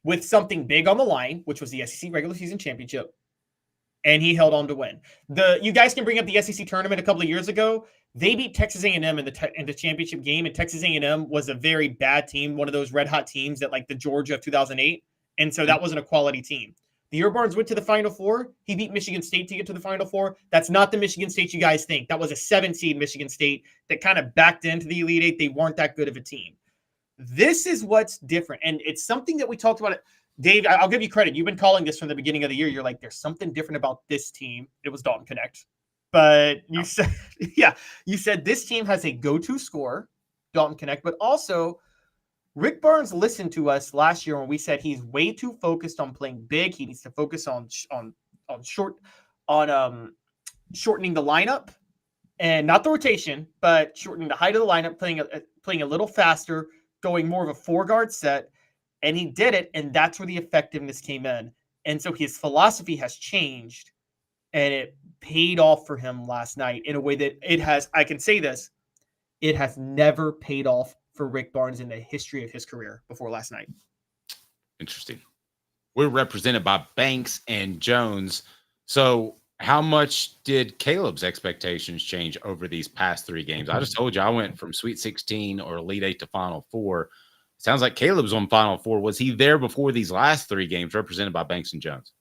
with something big on the line, which was the SEC regular season championship, and he held on to win. You guys can bring up the SEC tournament a couple of years ago. They beat Texas A&M in the championship game, and Texas A&M was a very bad team, one of those red-hot teams that like the Georgia of 2008, and so that wasn't a quality team. The year Barnes went to the Final Four, he beat Michigan State to get to the Final Four. That's not the Michigan State you guys think. That was a 7-seed Michigan State that kind of backed into the Elite 8. They weren't that good of a team. This is what's different, and it's something that we talked about. Dave, I'll give you credit. You've been calling this from the beginning of the year. You're like, there's something different about this team. It was Dalton Knecht. But you said, you said this team has a go-to scorer, Dalton Knecht, but also Rick Barnes listened to us last year when we said he's way too focused on playing big. He needs to focus on shortening the lineup and not the rotation, but shortening the height of the lineup, playing a little faster, going more of a 4-guard set. And he did it, and that's where the effectiveness came in. And so his philosophy has changed, and it paid off for him last night in a way that it has, I can say this, it has never paid off for Rick Barnes in the history of his career before last night. Interesting. We're represented by Banks and Jones. So how much did Caleb's expectations change over these past 3 games? I just told you I went from Sweet 16 or Elite 8 to Final Four. Sounds like Caleb's on Final Four. Was he there before these last 3 games represented by Banks and Jones?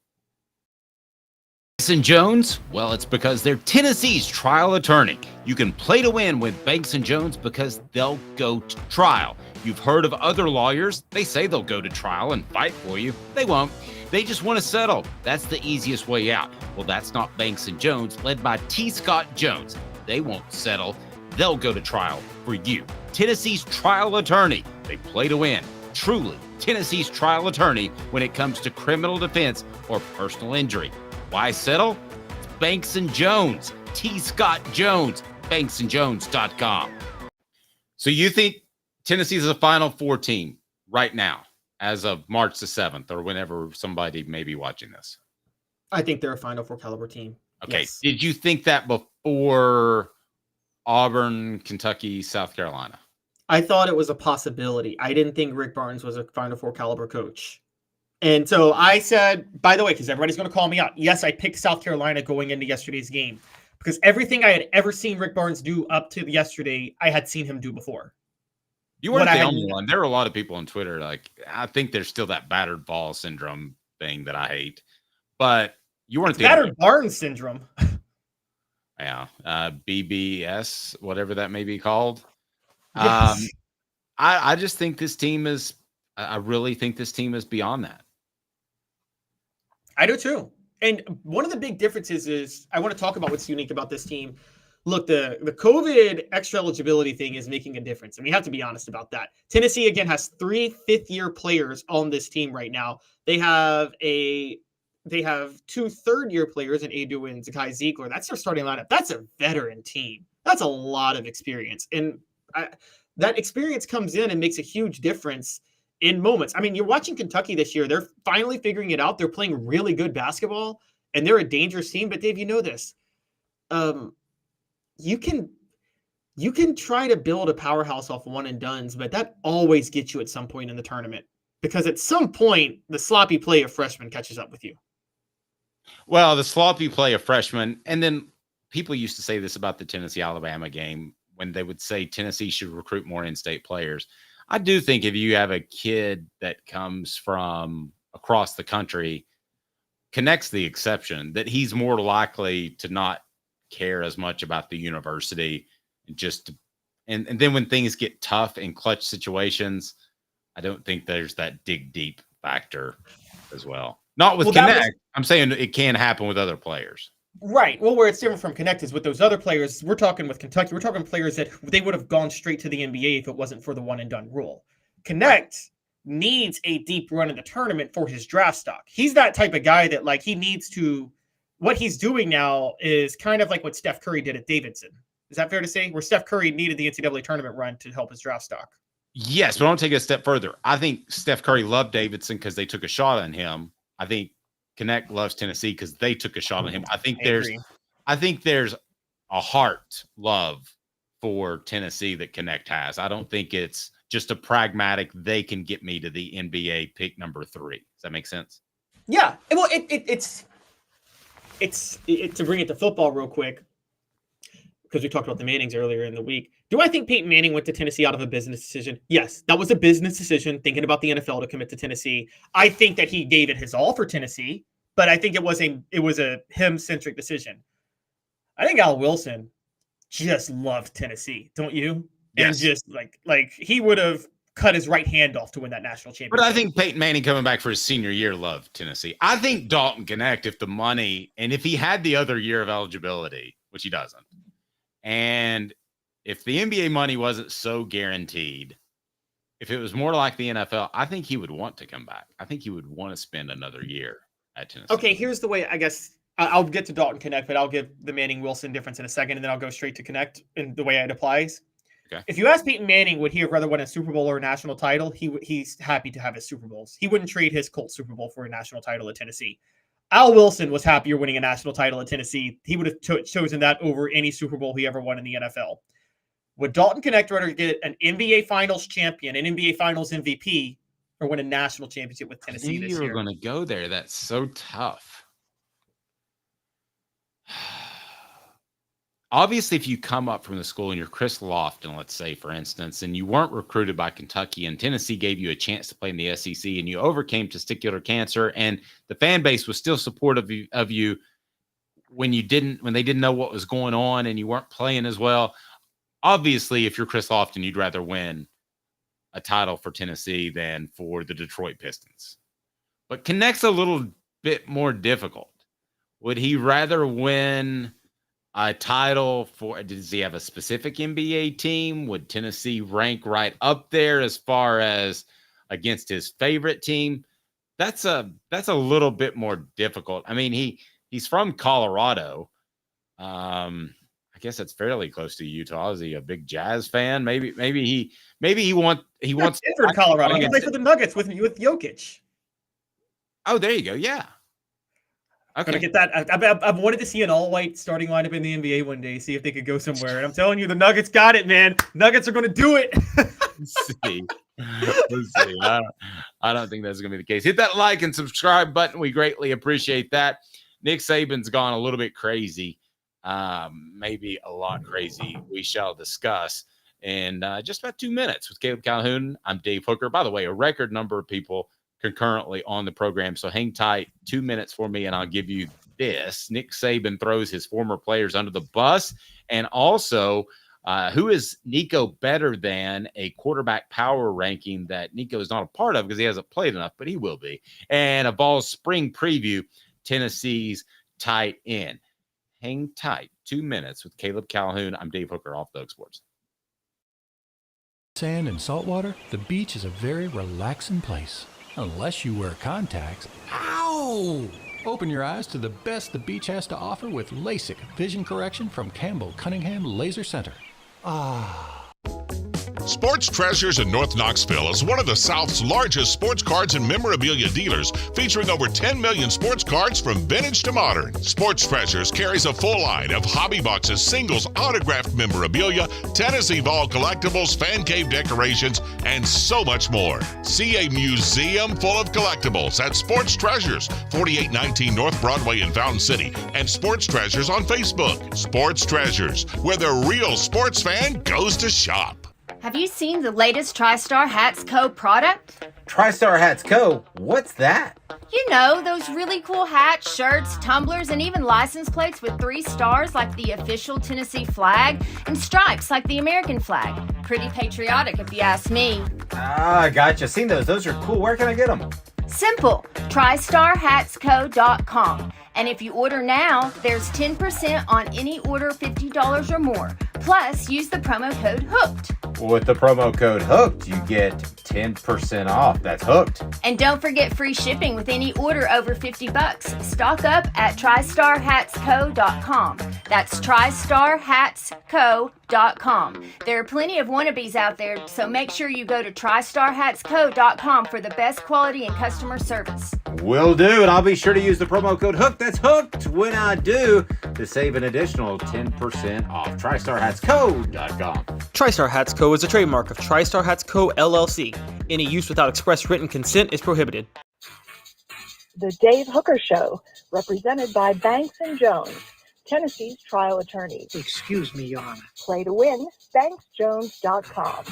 Banks and Jones? Well, it's because they're Tennessee's trial attorney. You can play to win with Banks and Jones because they'll go to trial. You've heard of other lawyers. They say they'll go to trial and fight for you. They won't. They just want to settle. That's the easiest way out. Well, that's not Banks and Jones, led by T. Scott Jones. They won't settle. They'll go to trial for you. Tennessee's trial attorney. They play to win. Truly, Tennessee's trial attorney when it comes to criminal defense or personal injury. Why settle? It's Banks and Jones. T. Scott Jones. BanksandJones.com. So you think Tennessee's a Final Four team right now, as of March the 7th, or whenever somebody may be watching this? I think they're a Final Four caliber team. Okay. Yes. Did you think that before Auburn, Kentucky, South Carolina? I thought it was a possibility. I didn't think Rick Barnes was a Final Four caliber coach. And so I said, by the way, because everybody's going to call me out, yes, I picked South Carolina going into yesterday's game because everything I had ever seen Rick Barnes do up to yesterday, I had seen him do before. You weren't the only one. There were a lot of people on Twitter. Like, I think there's still that battered ball syndrome thing that I hate, but you weren't the battered Barnes syndrome. Yeah. BBS, whatever that may be called. Yes. I just think this team is, I really think this team is beyond that. I do too. And one of the big differences is I want to talk about what's unique about this team. Look, the COVID extra eligibility thing is making a difference. And we have to be honest about that. Tennessee, again, has 3 fifth-year players on this team right now. They have 2 third-year players in Adu and Zakai Ziegler. That's their starting lineup. That's a veteran team. That's a lot of experience. And that experience comes in and makes a huge difference in moments. I mean, you're watching Kentucky this year. They're finally figuring it out. They're playing really good basketball, and they're a dangerous team. But, Dave, you know this. You can try to build a powerhouse off one and dones, but that always gets you at some point in the tournament because at some point the sloppy play of freshmen catches up with you. Well, the sloppy play of freshmen, and then people used to say this about the Tennessee-Alabama game when they would say Tennessee should recruit more in-state players. I do think if you have a kid that comes from across the country, Knecht's the exception, that he's more likely to not care as much about the university and then when things get tough in clutch situations, I don't think there's that dig deep factor as well. Not with Knecht. I'm saying it can happen with other players. Right. Well, where it's different from Knecht is with those other players. We're talking with Kentucky. We're talking players that they would have gone straight to the NBA if it wasn't for the one and done rule. Knecht needs a deep run in the tournament for his draft stock. He's that type of guy that like he needs to. What he's doing now is kind of like what Steph Curry did at Davidson. Is that fair to say? Where Steph Curry needed the NCAA tournament run to help his draft stock. Yes, but I want to take it a step further. I think Steph Curry loved Davidson because they took a shot on him. I think Knecht loves Tennessee because they took a shot on him. I think there's a heart love for Tennessee that Knecht has. I don't think it's just a pragmatic, they can get me to the NBA pick number 3. Does that make sense? Yeah. Well, it's to bring it to football real quick, because we talked about the Mannings earlier in the week. Do I think Peyton Manning went to Tennessee out of a business decision? Yes, that was a business decision, thinking about the NFL to commit to Tennessee. I think that he gave it his all for Tennessee, but I think it was a him-centric decision. I think Al Wilson just loved Tennessee, don't you? Yes. And just like he would have cut his right hand off to win that national championship. But I think Peyton Manning coming back for his senior year loved Tennessee. I think Dalton Knecht, if the money, and if he had the other year of eligibility, which he doesn't, and if the NBA money wasn't so guaranteed, if it was more like the NFL, I think he would want to come back. I think he would want to spend another year at Tennessee. Okay, here's the way, I guess, I'll get to Dalton Knecht, but I'll give the Manning-Wilson difference in a second, and then I'll go straight to Knecht in the way it applies. Okay. If you ask Peyton Manning, would he have rather won a Super Bowl or a national title? He's happy to have his Super Bowls. He wouldn't trade his Colts Super Bowl for a national title at Tennessee. Al Wilson was happier winning a national title at Tennessee. He would have chosen that over any Super Bowl he ever won in the NFL. Would Dalton Knecht rather get an NBA Finals champion, an NBA Finals MVP, or win a national championship with Tennessee this year? You were going to go there. That's so tough. Obviously, if you come up from the school and you're Chris Lofton, let's say, for instance, and you weren't recruited by Kentucky and Tennessee gave you a chance to play in the SEC and you overcame testicular cancer and the fan base was still supportive of you when they didn't know what was going on and you weren't playing as well. Obviously, if you're Chris Lofton, you'd rather win a title for Tennessee than for the Detroit Pistons. But Knecht's a little bit more difficult. Would he rather win a title for, does he have a specific NBA team? Would Tennessee rank right up there as far as against his favorite team? That's a little bit more difficult. I mean, he's from Colorado. I guess that's fairly close to Utah. Is he a big Jazz fan? Maybe he wants Denver, Colorado. He plays for the Nuggets with Jokic. Oh, there you go. Yeah. Okay. Gonna get that. I've wanted to see an all-white starting lineup in the NBA one day, see if they could go somewhere. And I'm telling you, the Nuggets got it, man. Nuggets are going to do it. See, Let's see. I don't think that's going to be the case. Hit that like and subscribe button. We greatly appreciate that. Nick Saban's gone a little bit crazy, maybe a lot crazy. We shall discuss in just about 2 minutes with Caleb Calhoun. I'm Dave Hooker. By the way, a record number of people concurrently on the program, so hang tight 2 minutes for me, and I'll give you this. Nick Saban throws his former players under the bus, and also who is Nico better than a quarterback power ranking that Nico is not a part of because he hasn't played enough, but he will be. And a Vols spring preview, Tennessee's tight end. Hang tight 2 minutes with Caleb Calhoun. I'm Dave Hooker, Off the Hook Sports. Sand and salt water, the beach is a very relaxing place. Unless you wear contacts. Ow! Open your eyes to the best the beach has to offer with LASIK vision correction from Campbell Cunningham Laser Center. Ah. Sports Treasures in North Knoxville is one of the South's largest sports cards and memorabilia dealers, featuring over 10 million sports cards from vintage to modern. Sports Treasures carries a full line of hobby boxes, singles, autographed memorabilia, Tennessee Vol collectibles, fan cave decorations, and so much more. See a museum full of collectibles at Sports Treasures, 4819 North Broadway in Fountain City, and Sports Treasures on Facebook. Sports Treasures, where the real sports fan goes to shop. Have you seen the latest TriStar Hats Co. product? TriStar Hats Co.? What's that? You know, those really cool hats, shirts, tumblers, and even license plates with 3 stars like the official Tennessee flag and stripes like the American flag. Pretty patriotic if you ask me. Ah, gotcha. Seen those. Those are cool. Where can I get them? Simple. TriStarHatsCo.com. And if you order now, there's 10% on any order $50 or more. Plus, use the promo code HOOKED. With the promo code HOOKED, you get 10% off. That's hooked. And don't forget free shipping with any order over $50. Stock up at TriStarHatsCo.com. That's TriStarHatsCo.com. There are plenty of wannabes out there, so make sure you go to TriStarHatsCo.com for the best quality and customer service. Will do, and I'll be sure to use the promo code HOOKED. That's hooked when I do, to save an additional 10% off. TriStarHatsCo.com. TriStar Hats Co. is a trademark of TriStar Hats Co. LLC. Any use without express written consent is prohibited. The Dave Hooker Show, represented by Banks & Jones, Tennessee's trial attorneys. Excuse me, Your Honor. Play to win, BanksJones.com.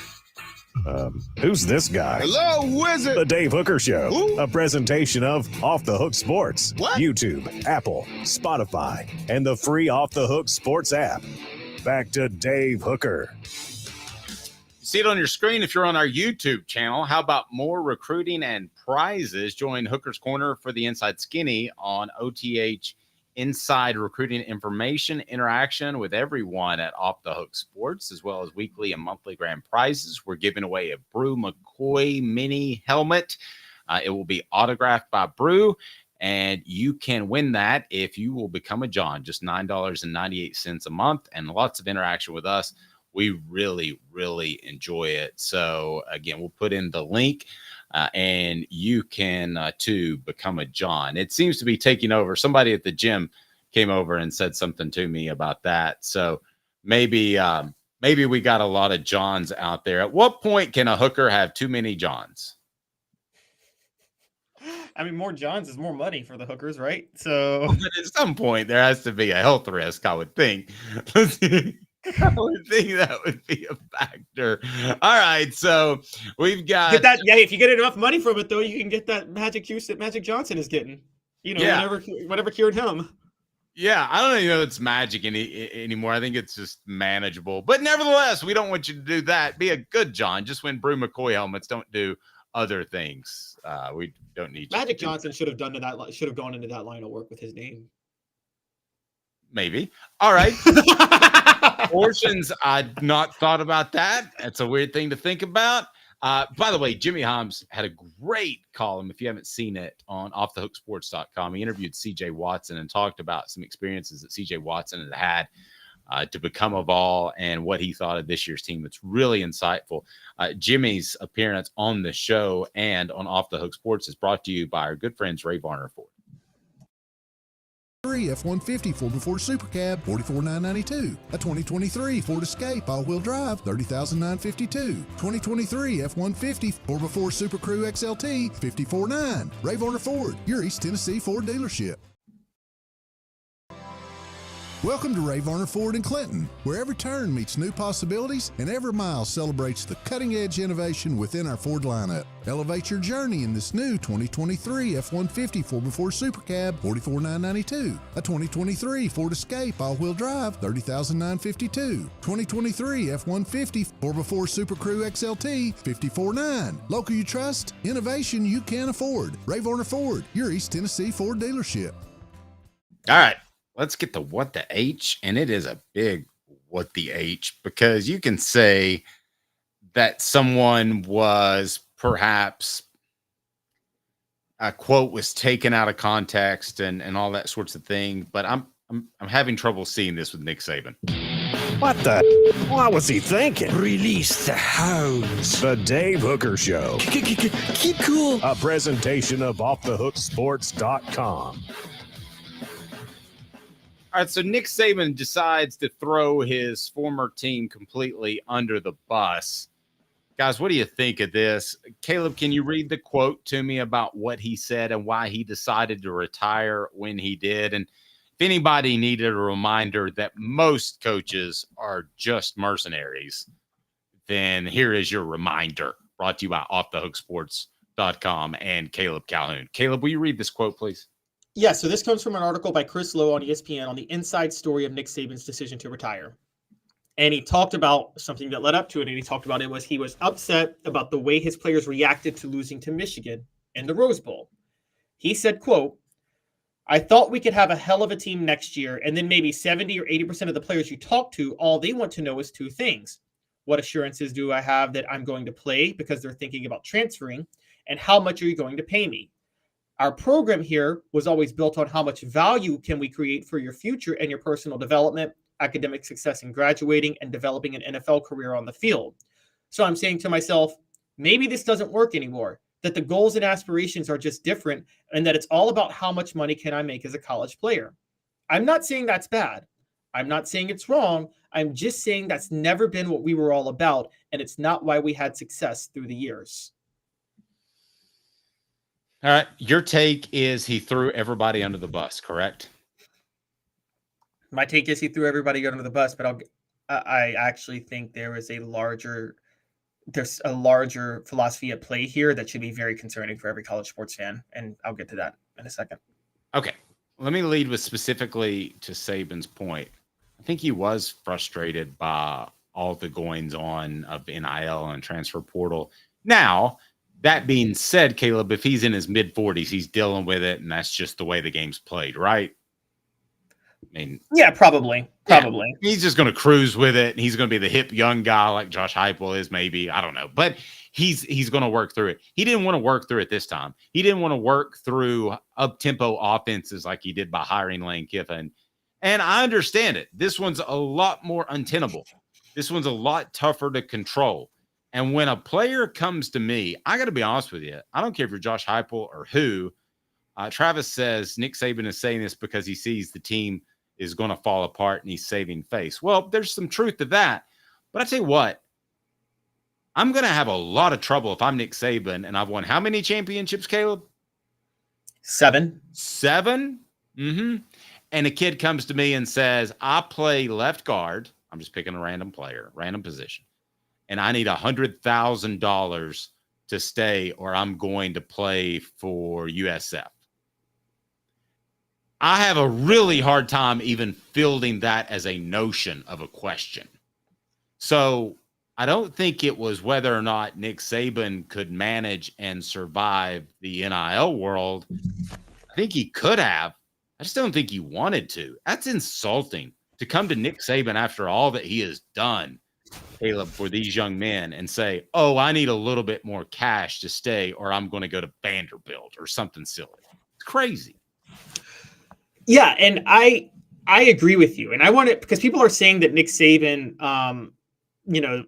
Who's this guy? Hello, wizard. The Dave Hooker Show, Who? a presentation of Off the Hook Sports, What? YouTube, Apple, Spotify, and the free Off the Hook Sports app. Back to Dave Hooker. See it on your screen if you're on our YouTube channel. How about more recruiting and prizes? Join Hooker's Corner for the Inside Skinny on OTH Inside Recruiting Information, interaction with everyone at Off the Hook Sports, as well as weekly and monthly grand prizes. We're giving away a Brew McCoy mini helmet. It will be autographed by Brew, and you can win that if you will become a John. Just $9.98 a month, and lots of interaction with us. We really, really enjoy it. So, again, we'll put in the link, and you can, too, become a John. It seems to be taking over. Somebody at the gym came over and said something to me about that. So maybe we got a lot of Johns out there. At what point can a hooker have too many Johns? I mean, more Johns is more money for the hookers, right? So but at some point, there has to be a health risk, I would think. I would think that would be a factor. All right, so we've got get that. Yeah, if you get enough money from it, though, you can get that magic juice that Magic Johnson is getting. You know, whatever cured him. Yeah, I don't even know if it's magic anymore. I think it's just manageable. But nevertheless, we don't want you to do that. Be a good John. Just win Brew McCoy helmets. Don't do other things. We don't need Magic Johnson should have gone into that line of work with his name. Maybe. All right. Portions, I'd not thought about that. That's a weird thing to think about. By the way, Jimmy Homs had a great column, if you haven't seen it, on offthehooksports.com. He interviewed CJ Watson and talked about some experiences that CJ Watson had to become a Vol and what he thought of this year's team. It's really insightful. Jimmy's appearance on the show and on Off the Hook Sports is brought to you by our good friends Ray Varner Ford. F-150 4x4 Super Cab, $44,992. A 2023 Ford Escape all-wheel drive, $30,952. 2023 F-150 4x4 Super Crew XLT, $54,900. Ray Varner Ford, your East Tennessee Ford dealership. Welcome to Ray Varner Ford in Clinton, where every turn meets new possibilities and every mile celebrates the cutting-edge innovation within our Ford lineup. Elevate your journey in this new 2023 F-150 4x4 Super Cab, $44,992. A 2023 Ford Escape all-wheel drive, $30,952. 2023 F-150 4x4 Super Crew XLT, $54,900. Local you trust, innovation you can afford. Ray Varner Ford, your East Tennessee Ford dealership. All right. Let's get to what the H, and it is a big what the H, because you can say that someone was perhaps a quote was taken out of context and all that sorts of thing, but I'm having trouble seeing this with Nick Saban. What the? What was he thinking? Release the hounds. The Dave Hooker Show. Keep cool. A presentation of offthehooksports.com. All right, so Nick Saban decides to throw his former team completely under the bus. Guys, what do you think of this? Caleb, can you read the quote to me about what he said and why he decided to retire when he did? And if anybody needed a reminder that most coaches are just mercenaries, then here is your reminder, brought to you by offthehooksports.com and Caleb Calhoun. Caleb, will you read this quote, please? Yeah, so this comes from an article by Chris Lowe on ESPN on the inside story of Nick Saban's decision to retire. And he talked about something that led up to it, and he talked about he was upset about the way his players reacted to losing to Michigan in the Rose Bowl. He said, quote, "I thought we could have a hell of a team next year, and then maybe 70 or 80% of the players you talk to, all they want to know is two things. What assurances do I have that I'm going to play because they're thinking about transferring, and how much are you going to pay me? Our program here was always built on how much value can we create for your future and your personal development, academic success in graduating, and developing an NFL career on the field. So I'm saying to myself, maybe this doesn't work anymore, that the goals and aspirations are just different, and that it's all about how much money can I make as a college player. I'm not saying that's bad. I'm not saying it's wrong. I'm just saying that's never been what we were all about, and it's not why we had success through the years." All right. Your take is he threw everybody under the bus, correct? My take is he threw everybody under the bus, but I actually think there's a larger philosophy at play here that should be very concerning for every college sports fan. And I'll get to that in a second. Okay. Let me lead with specifically to Saban's point. I think he was frustrated by all the goings on of NIL and transfer portal. Now, that being said, Caleb, if he's in his mid-40s, he's dealing with it, and that's just the way the game's played, right? I mean, yeah, probably. Yeah, he's just going to cruise with it, and he's going to be the hip young guy like Josh Heupel is, maybe. I don't know. But he's going to work through it. He didn't want to work through it this time. He didn't want to work through up-tempo offenses like he did by hiring Lane Kiffin. And I understand it. This one's a lot more untenable. This one's a lot tougher to control. And when a player comes to me, I got to be honest with you. I don't care if you're Josh Heupel or who. Travis says Nick Saban is saying this because he sees the team is going to fall apart and he's saving face. Well, there's some truth to that. But I tell you what, I'm going to have a lot of trouble if I'm Nick Saban and I've won how many championships, Caleb? 7. 7? Mm-hmm. And a kid comes to me and says, I play left guard. I'm just picking a random player, random position. And I need $100,000 to stay or I'm going to play for USF. I have a really hard time even fielding that as a notion of a question. So I don't think it was whether or not Nick Saban could manage and survive the NIL world. I think he could have. I just don't think he wanted to. That's insulting to come to Nick Saban after all that he has done, Caleb, for these young men and say, oh, I need a little bit more cash to stay or I'm going to go to Vanderbilt or something silly. It's crazy. Yeah, and I agree with you. And I want it because people are saying that Nick Saban,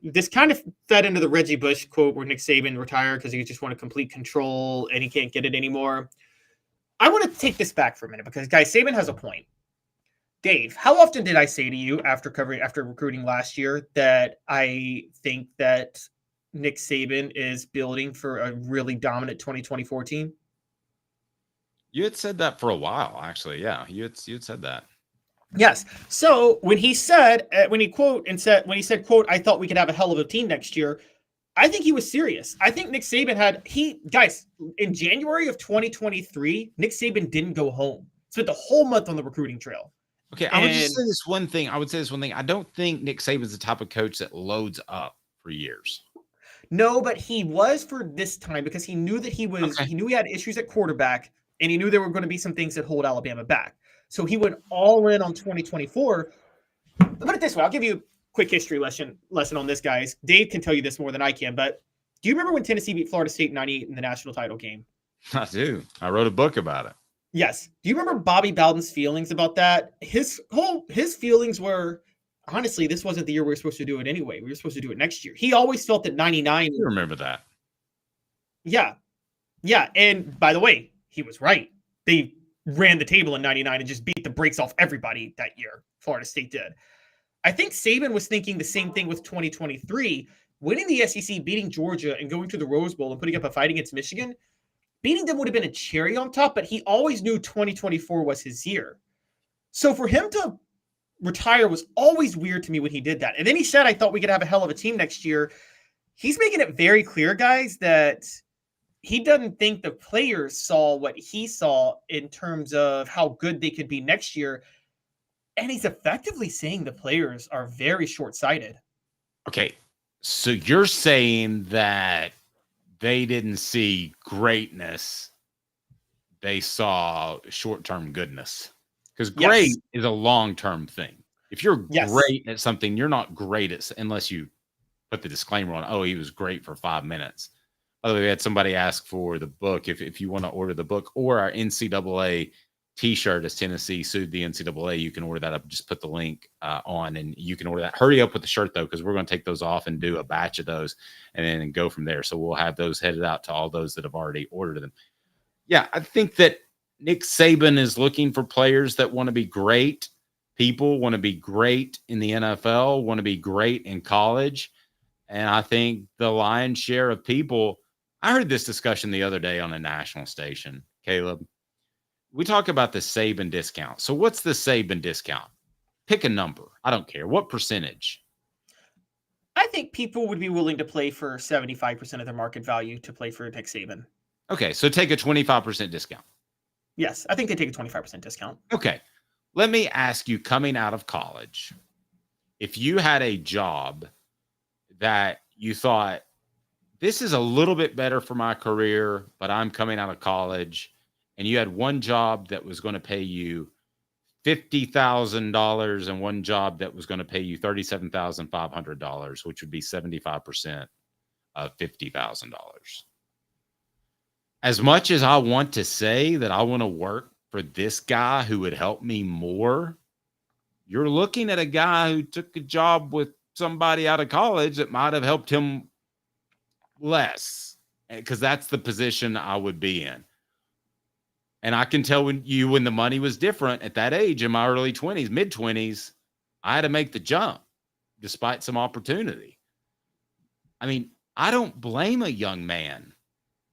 this kind of fed into the Reggie Bush quote where Nick Saban retired because he just wanted complete control and he can't get it anymore. I want to take this back for a minute because, guys, Saban has a point. Dave, how often did I say to you after recruiting last year that I think that Nick Saban is building for a really dominant 2024 team? You had said that for a while, actually. Yeah, you had said that. Yes. So when he said, quote, I thought we could have a hell of a team next year, I think he was serious. I think Nick Saban guys, in January of 2023, Nick Saban didn't go home. Spent the whole month on the recruiting trail. Okay, I would just say this one thing. I don't think Nick Saban's the type of coach that loads up for years. No, but he was for this time because he knew that he knew he had issues at quarterback, and he knew there were going to be some things that hold Alabama back. So he went all in on 2024. Put it this way, I'll give you a quick history lesson on this, guys. Dave can tell you this more than I can, but do you remember when Tennessee beat Florida State 98 in the national title game? I do. I wrote a book about it. Yes. Do you remember Bobby Bowden's feelings about that? His feelings were, honestly, this wasn't the year we were supposed to do it anyway. We were supposed to do it next year. He always felt that 99. You remember that? Yeah. Yeah. And by the way, he was right. They ran the table in 99 and just beat the brakes off everybody that year. Florida State did. I think Saban was thinking the same thing with 2023, winning the SEC, beating Georgia, and going to the Rose Bowl and putting up a fight against Michigan. Beating them would have been a cherry on top, but he always knew 2024 was his year. So for him to retire was always weird to me when he did that. And then he said, I thought we could have a hell of a team next year. He's making it very clear, guys, that he doesn't think the players saw what he saw in terms of how good they could be next year. And he's effectively saying the players are very short-sighted. Okay, so you're saying that they didn't see greatness. They saw short-term goodness. Because great is a long-term thing. If you're great at something, you're not great at unless you put the disclaimer on, oh, he was great for 5 minutes. By the way, we had somebody ask for the book. If you want to order the book or our NCAA T-shirt as Tennessee sued the NCAA, you can order that up. Just put the link on and you can order that. Hurry up with the shirt, though, because we're going to take those off and do a batch of those and then go from there. So we'll have those headed out to all those that have already ordered them. Yeah, I think that Nick Saban is looking for players that want to be great. People want to be great in the NFL, want to be great in college. And I think the lion's share of people, I heard this discussion the other day on a national station, Caleb. We talk about the Saban discount. So what's the Saban discount? Pick a number. I don't care. What percentage? I think people would be willing to play for 75% of their market value to play for Nick Saban. Okay, so take a 25% discount. Yes, I think they take a 25% discount. Okay, let me ask you, coming out of college, if you had a job that you thought, this is a little bit better for my career, but I'm coming out of college, and you had one job that was going to pay you $50,000 and one job that was going to pay you $37,500, which would be 75% of $50,000. As much as I want to say that I want to work for this guy who would help me more, you're looking at a guy who took a job with somebody out of college that might have helped him less, because that's the position I would be in. And I can tell when the money was different at that age, in my early 20s, mid-20s, I had to make the jump despite some opportunity. I mean, I don't blame a young man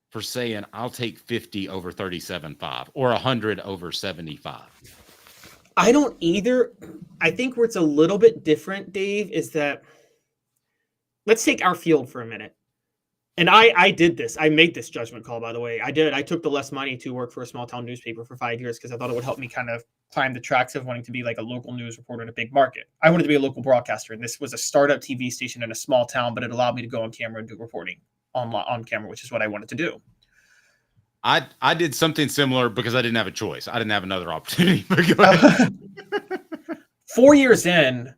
for saying, I'll take 50 over 37.5 or 100 over 75. I don't either. I think where it's a little bit different, Dave, is that let's take our field for a minute. And I did this. I made this judgment call, by the way. I did. I took the less money to work for a small town newspaper for 5 years because I thought it would help me kind of climb the tracks of wanting to be like a local news reporter in a big market. I wanted to be a local broadcaster, and this was a startup TV station in a small town, but it allowed me to go on camera and do reporting on camera, which is what I wanted to do. I did something similar because I didn't have a choice. I didn't have another opportunity. 4 years in,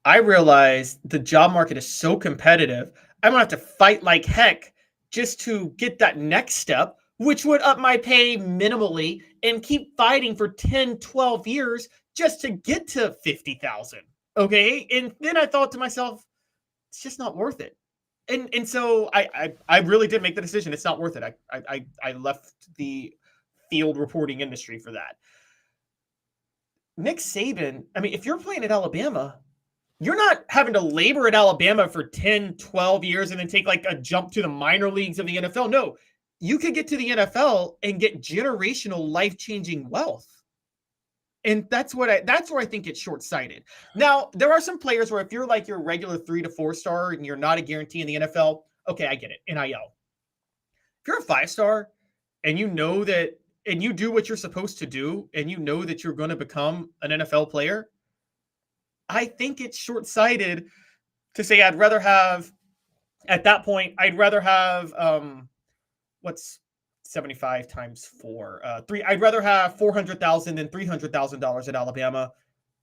I realized the job market is so competitive. I'm going to have to fight like heck just to get that next step, which would up my pay minimally and keep fighting for 10, 12 years just to get to 50,000. Okay. And then I thought to myself, it's just not worth it. And so I really did make the decision. It's not worth it. I left the field reporting industry for that. Nick Saban, I mean, if you're playing at Alabama, you're not having to labor at Alabama for 10, 12 years and then take like a jump to the minor leagues of the NFL. No, you could get to the NFL and get generational life-changing wealth. And that's where I think it's short-sighted. Now, there are some players where if you're like your regular 3 to 4 star and you're not a guarantee in the NFL, okay, I get it. NIL. If you're a 5-star and you know that, and you do what you're supposed to do, and you know that you're going to become an NFL player, I think it's short-sighted to say I'd rather have, at that point, what's 75 times 4? I'd rather have $400,000 than $300,000 at Alabama.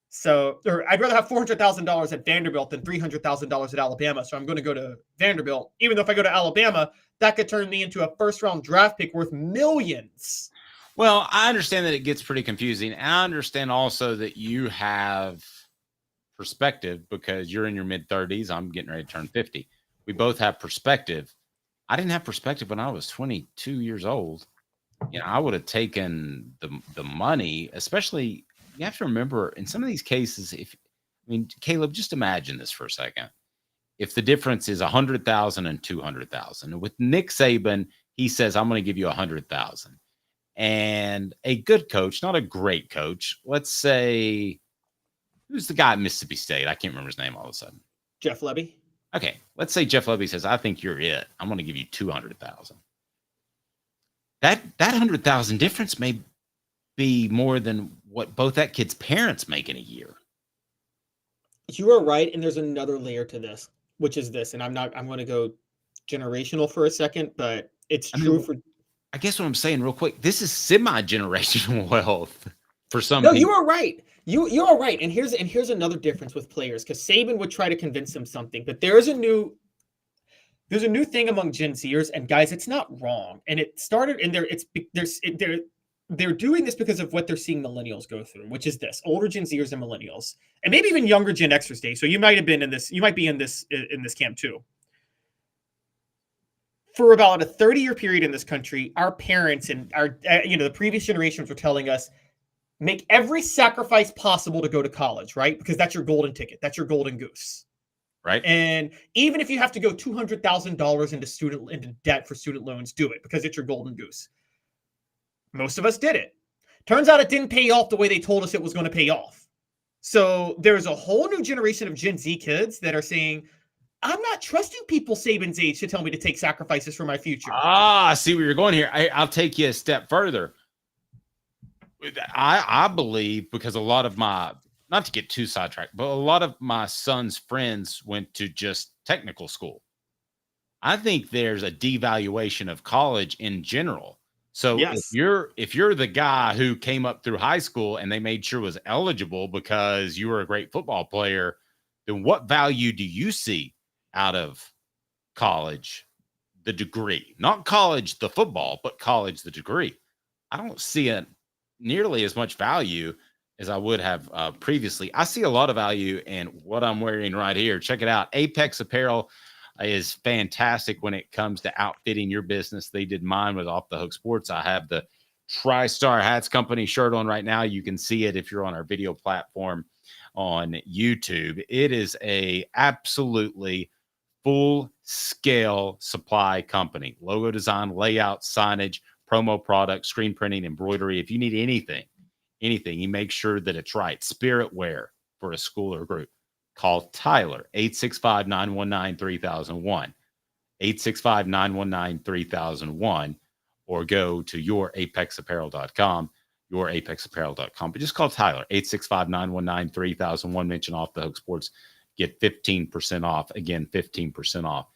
So, or I'd rather have $400,000 at Vanderbilt than $300,000 at Alabama. So I'm going to go to Vanderbilt. Even though if I go to Alabama, that could turn me into a first-round draft pick worth millions. Well, I understand that it gets pretty confusing. And I understand also that you have perspective because you're in your mid-30s. I'm getting ready to turn 50. We both have perspective. I didn't have perspective when I was 22 years old. You know, I would have taken the money, especially you have to remember in some of these cases, Caleb, just imagine this for a second. If the difference is 100,000 and 200,000, with Nick Saban, he says, I'm going to give you 100,000. And a good coach, not a great coach, let's say, who's the guy at Mississippi State? I can't remember his name all of a sudden. Jeff Lebby. Okay, let's say Jeff Lebby says, I think you're it. I'm going to give you 200,000. That 100,000 difference may be more than what both that kid's parents make in a year. You are right, and there's another layer to this, which is this, and I'm going to go generational for a second, but it's true for. I guess what I'm saying real quick, this is semi-generational wealth for some No, people. you are right. You are right. And here's another difference with players, because Saban would try to convince them something, but there's a new thing among Gen Zers, and guys, it's not wrong. And it started, and they're doing this because of what they're seeing millennials go through, which is this: older Gen Zers and millennials, and maybe even younger Gen Xers day. So you might be in this camp too. For about a 30-year period in this country, our parents and the previous generations were telling us, make every sacrifice possible to go to college, right? Because that's your golden ticket. That's your golden goose. Right. And even if you have to go $200,000 into debt for student loans, do it because it's your golden goose. Most of us did it. Turns out it didn't pay off the way they told us it was going to pay off. So there's a whole new generation of Gen Z kids that are saying, I'm not trusting people Saban's age to tell me to take sacrifices for my future. I see where you're going here. I'll take you a step further. I believe, because a lot of my, not to get too sidetracked, but a lot of my son's friends went to just technical school. I think there's a devaluation of college in general. So yes. if you're the guy who came up through high school and they made sure was eligible because you were a great football player, then what value do you see out of college, the degree? Not college, the football, but college, the degree. I don't see it nearly as much value as I would have previously. I see a lot of value in what I'm wearing right here. Check it out. Apex Apparel is fantastic when it comes to outfitting your business. They did mine with Off the Hook Sports. I have the TriStar Hats Company shirt on right now. You can see it if you're on our video platform on YouTube. It is a absolutely full-scale supply company. Logo design, layout, signage, promo products, screen printing, embroidery. If you need anything, you make sure that it's right. Spirit wear for a school or group. Call Tyler, 865-919-3001, 865-919-3001, or go to yourapexapparel.com, yourapexapparel.com. But just call Tyler, 865-919-3001, mention Off the Hook Sports, get 15% off. Again, 15% off.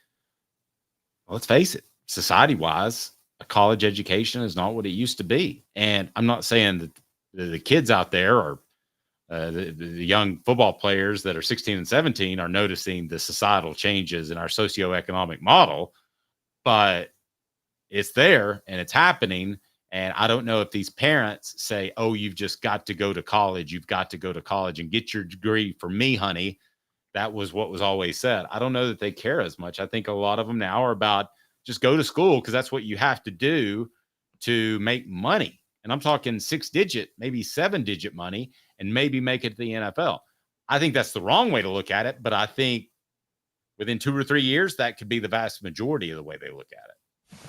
Well, let's face it, society-wise, a college education is not what it used to be. And I'm not saying that the kids out there are the young football players that are 16 and 17 are noticing the societal changes in our socioeconomic model, but it's there and it's happening. And I don't know if these parents say, oh, you've just got to go to college. You've got to go to college and get your degree. For me, honey, that was what was always said. I don't know that they care as much. I think a lot of them now are about just go to school because that's what you have to do to make money. and I'm talking 6-digit, maybe 7-digit money, and maybe make it to the NFL. I think that's the wrong way to look at it, but I think within 2 or 3 years, that could be the vast majority of the way they look at it.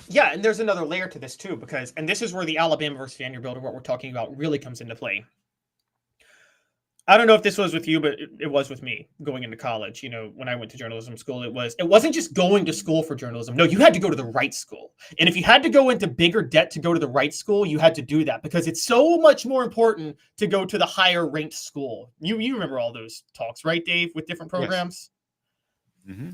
Yeah, and there's another layer to this too, because, and this is where the Alabama versus Vanderbilt, or what we're talking about, really comes into play. I don't know if this was with you, but it was with me going into college. You know, when I went to journalism school, it wasn't just going to school for journalism. No, you had to go to the right school. And if you had to go into bigger debt to go to the right school, you had to do that because it's so much more important to go to the higher ranked school. You remember all those talks, right, Dave, with different programs? Yes. Mm-hmm.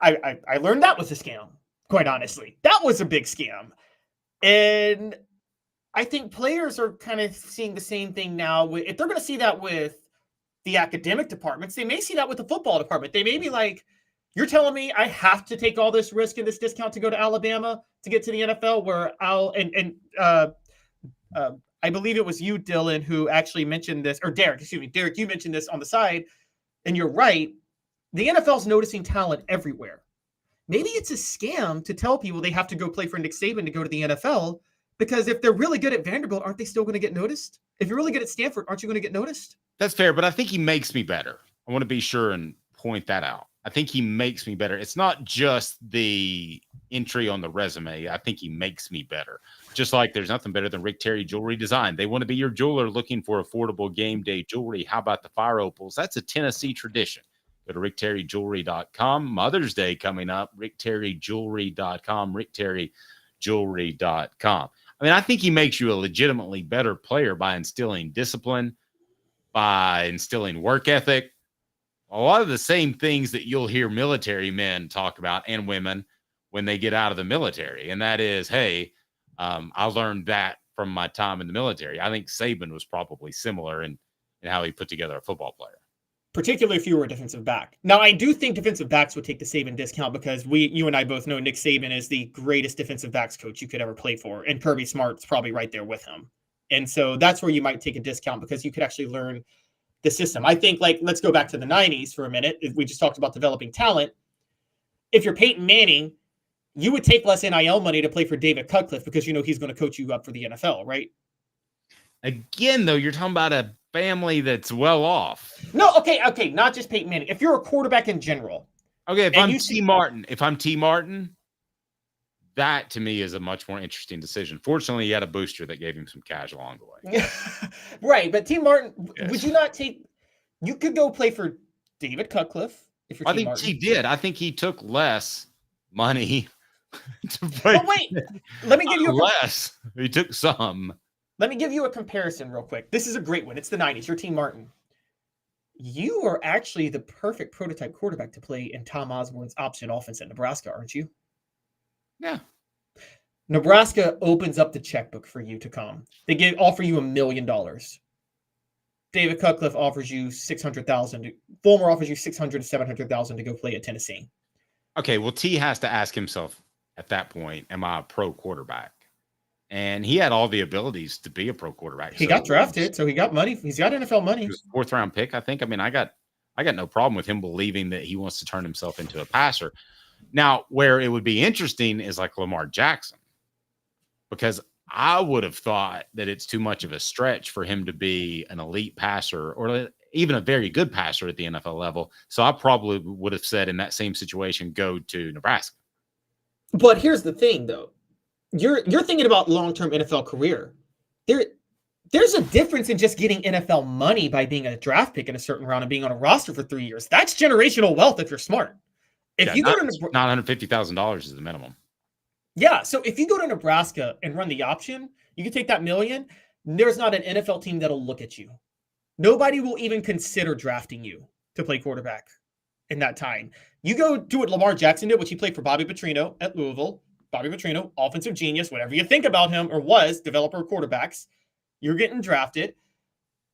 I learned that was a scam, quite honestly. That was a big scam. And I think players are kind of seeing the same thing now. If they're going to see that with the academic departments, they may see that with the football department. They may be like, you're telling me I have to take all this risk and this discount to go to Alabama to get to the NFL, where I believe it was you, Dylan, who actually mentioned this, or Derek, you mentioned this on the side, and you're right. The NFL's noticing talent everywhere. Maybe it's a scam to tell people they have to go play for Nick Saban to go to the NFL. Because if they're really good at Vanderbilt, aren't they still going to get noticed? If you're really good at Stanford, aren't you going to get noticed? That's fair, but I think he makes me better. I want to be sure and point that out. I think he makes me better. It's not just the entry on the resume. I think he makes me better. Just like there's nothing better than Rick Terry Jewelry Design. They want to be your jeweler looking for affordable game day jewelry. How about the fire opals? That's a Tennessee tradition. Go to rickterryjewelry.com. Mother's Day coming up. rickterryjewelry.com. rickterryjewelry.com. I mean, I think he makes you a legitimately better player by instilling discipline, by instilling work ethic, a lot of the same things that you'll hear military men talk about and women when they get out of the military. And that is, hey, I learned that from my time in the military. I think Saban was probably similar in how he put together a football player. Particularly if you were a defensive back. Now, I do think defensive backs would take the Saban discount because you and I both know Nick Saban is the greatest defensive backs coach you could ever play for. And Kirby Smart's probably right there with him. And so that's where you might take a discount because you could actually learn the system. I think, like, let's go back to the 90s for a minute. If we just talked about developing talent. If you're Peyton Manning, you would take less NIL money to play for David Cutcliffe because you know he's going to coach you up for the NFL, right? Again, though, you're talking about a family that's well off. No, okay, not just Peyton Manning. If you're a quarterback in general. Okay, if I'm T. Martin, that to me is a much more interesting decision. Fortunately, he had a booster that gave him some cash along the way. Right, but T. Martin, yes. Would you not take? You could go play for David Cutcliffe if you're. I think Martin. he did. I think he took less money to play. But wait, let me give you less. He took some. Let me give you a comparison real quick. This is a great one. It's the 90s. You're Team Martin. You are actually the perfect prototype quarterback to play in Tom Osborne's option offense at Nebraska, aren't you? Yeah. Nebraska opens up the checkbook for you to come. They offer you $1 million. David Cutcliffe offers you $600,000. Fulmer offers you $600,000 to $700,000 to go play at Tennessee. Okay, well, T has to ask himself at that point, am I a pro quarterback? And he had all the abilities to be a pro quarterback. He got drafted, so he got money. He's got NFL money. He was a 4th round pick, I think. I mean, I got no problem with him believing that he wants to turn himself into a passer. Now, where it would be interesting is like Lamar Jackson, because I would have thought that it's too much of a stretch for him to be an elite passer or even a very good passer at the NFL level. So I probably would have said in that same situation, go to Nebraska. But here's the thing, though. You're thinking about long-term NFL career. There's a difference in just getting NFL money by being a draft pick in a certain round and being on a roster for 3 years. That's generational wealth if you're smart. If you go to $950,000 is the minimum. Yeah, so if you go to Nebraska and run the option, you can take that $1 million. There's not an NFL team that'll look at you. Nobody will even consider drafting you to play quarterback in that time. You go do what Lamar Jackson did, which he played for Bobby Petrino at Louisville. Bobby Petrino, offensive genius, whatever you think about him or was, developer of quarterbacks. You're getting drafted.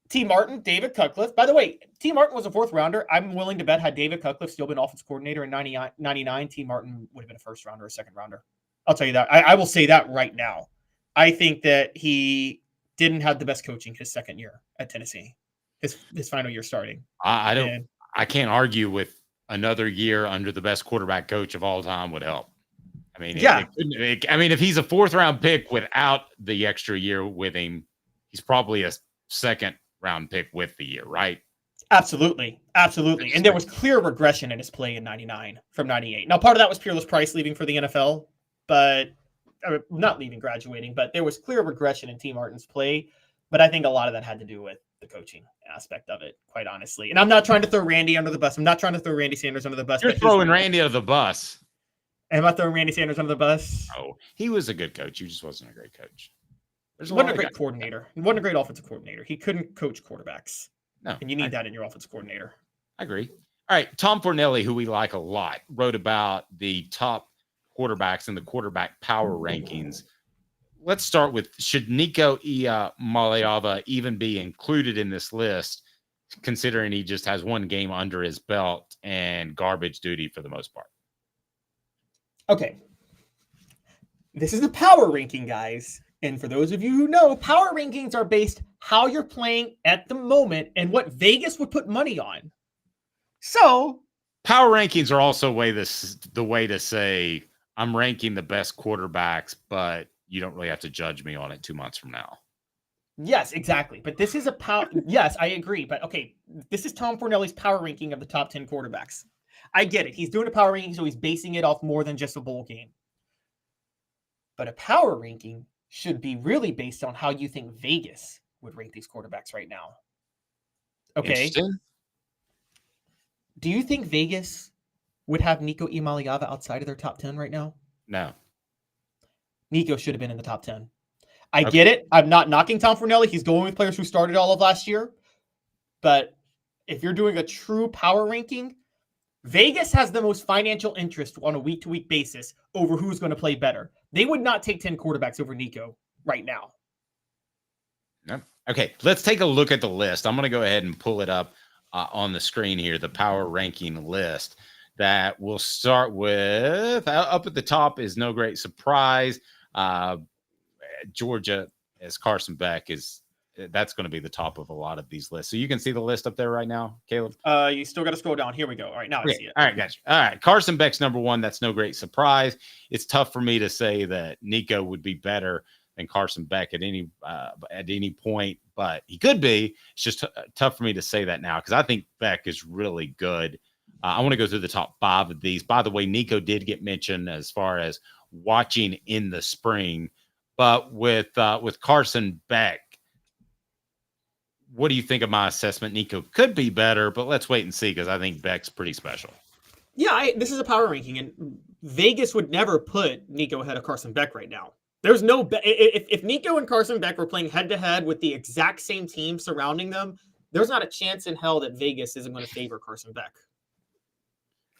T. Martin, David Cutcliffe. By the way, T. Martin was a 4th rounder. I'm willing to bet had David Cutcliffe still been offensive coordinator in 99, T. Martin would have been a 1st rounder or a 2nd rounder. I'll tell you that. I will say that right now. I think that he didn't have the best coaching his 2nd year at Tennessee, his final year starting. I can't argue with another year under the best quarterback coach of all time would help. I mean, if he's a 4th-round pick without the extra year with him, he's probably a 2nd-round pick with the year, right? Absolutely. And there was clear regression in his play in 99 from 98. Now, part of that was Peerless Price leaving for the NFL, but not leaving, graduating, but there was clear regression in T. Martin's play. But I think a lot of that had to do with the coaching aspect of it, quite honestly. And I'm not trying to throw Randy under the bus. I'm not trying to throw Randy Sanders under the bus. You're throwing Randy under the bus. Am I throwing Randy Sanders under the bus? Oh, he was a good coach. He just wasn't a great coach. He wasn't a great coordinator. He wasn't a great offensive coordinator. He couldn't coach quarterbacks. No. And you need that in your offensive coordinator. I agree. All right. Tom Fornelli, who we like a lot, wrote about the top quarterbacks in the quarterback power rankings. Let's start with, should Nico Iamaleava even be included in this list, considering he just has 1 game under his belt and garbage duty for the most part? Okay. This is a power ranking, guys. And for those of you who know, power rankings are based how you're playing at the moment and what Vegas would put money on. So power rankings are also the way to say I'm ranking the best quarterbacks, but you don't really have to judge me on it 2 months from now. Yes, exactly. But this is a power. Yes, I agree. But okay, this is Tom Fornelli's power ranking of the top 10 quarterbacks. I get it. He's doing a power ranking, so he's basing it off more than just a bowl game. But a power ranking should be really based on how you think Vegas would rank these quarterbacks right now. Okay. Do you think Vegas would have Nico Iamaleava outside of their top 10 right now? No. Nico should have been in the top 10. I get it. I'm not knocking Tom Fornelli. He's going with players who started all of last year. But if you're doing a true power ranking, Vegas has the most financial interest on a week-to-week basis over who's going to play better. They would not take 10 quarterbacks over Nico right now. No. Okay, let's take a look at the list. I'm going to go ahead and pull it up on the screen here, the power ranking list that we'll start with. Up at the top is no great surprise. Georgia, as Carson Beck, that's going to be the top of a lot of these lists. So you can see the list up there right now, Caleb? You still got to scroll down. Here we go. All right, now I see it. All right, gotcha. All right, Carson Beck's number 1. That's no great surprise. It's tough for me to say that Nico would be better than Carson Beck at any point, but he could be. It's just tough for me to say that now because I think Beck is really good. I want to go through the top 5 of these. By the way, Nico did get mentioned as far as watching in the spring, but with Carson Beck, what do you think of my assessment? Nico could be better, but let's wait and see because I think Beck's pretty special. Yeah, this is a power ranking, and Vegas would never put Nico ahead of Carson Beck right now. There's no if Nico and Carson Beck were playing head-to-head with the exact same team surrounding them, there's not a chance in hell that Vegas isn't going to favor Carson Beck.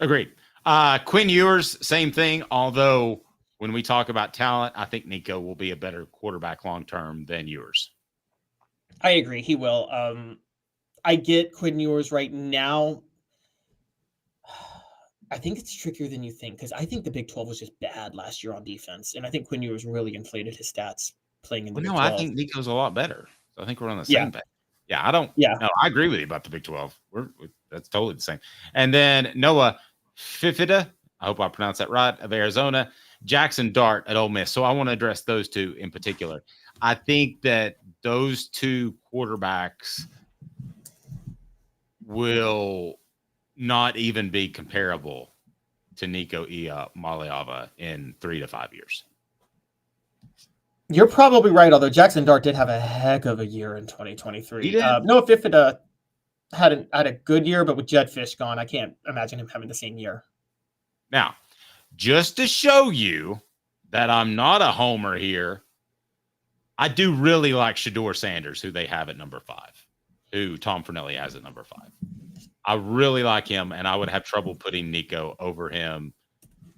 Agreed. Quinn Ewers, same thing, although when we talk about talent, I think Nico will be a better quarterback long-term than Ewers. I agree. He will. I get Quinn Ewers right now. I think it's trickier than you think because I think the Big 12 was just bad last year on defense, and I think Quinn Ewers really inflated his stats playing in the Big 12. I think Nico's a lot better. So I think we're on the same page. Yeah, no, I agree with you about the Big 12. That's totally the same. And then Noah Fifida, I hope I pronounced that right, of Arizona, Jackson Dart at Ole Miss. So I want to address those two in particular. I think that those two quarterbacks will not even be comparable to Nico Iamaleava in 3 to 5 years. You're probably right, although Jackson Dart did have a heck of a year in 2023. Noah Fifida had a good year, but with Jed Fish gone, I can't imagine him having the same year. Now, just to show you that I'm not a homer here, I do really like Shedeur Sanders, who they have at number 5, who Tom Fornelli has at number 5. I really like him, and I would have trouble putting Nico over him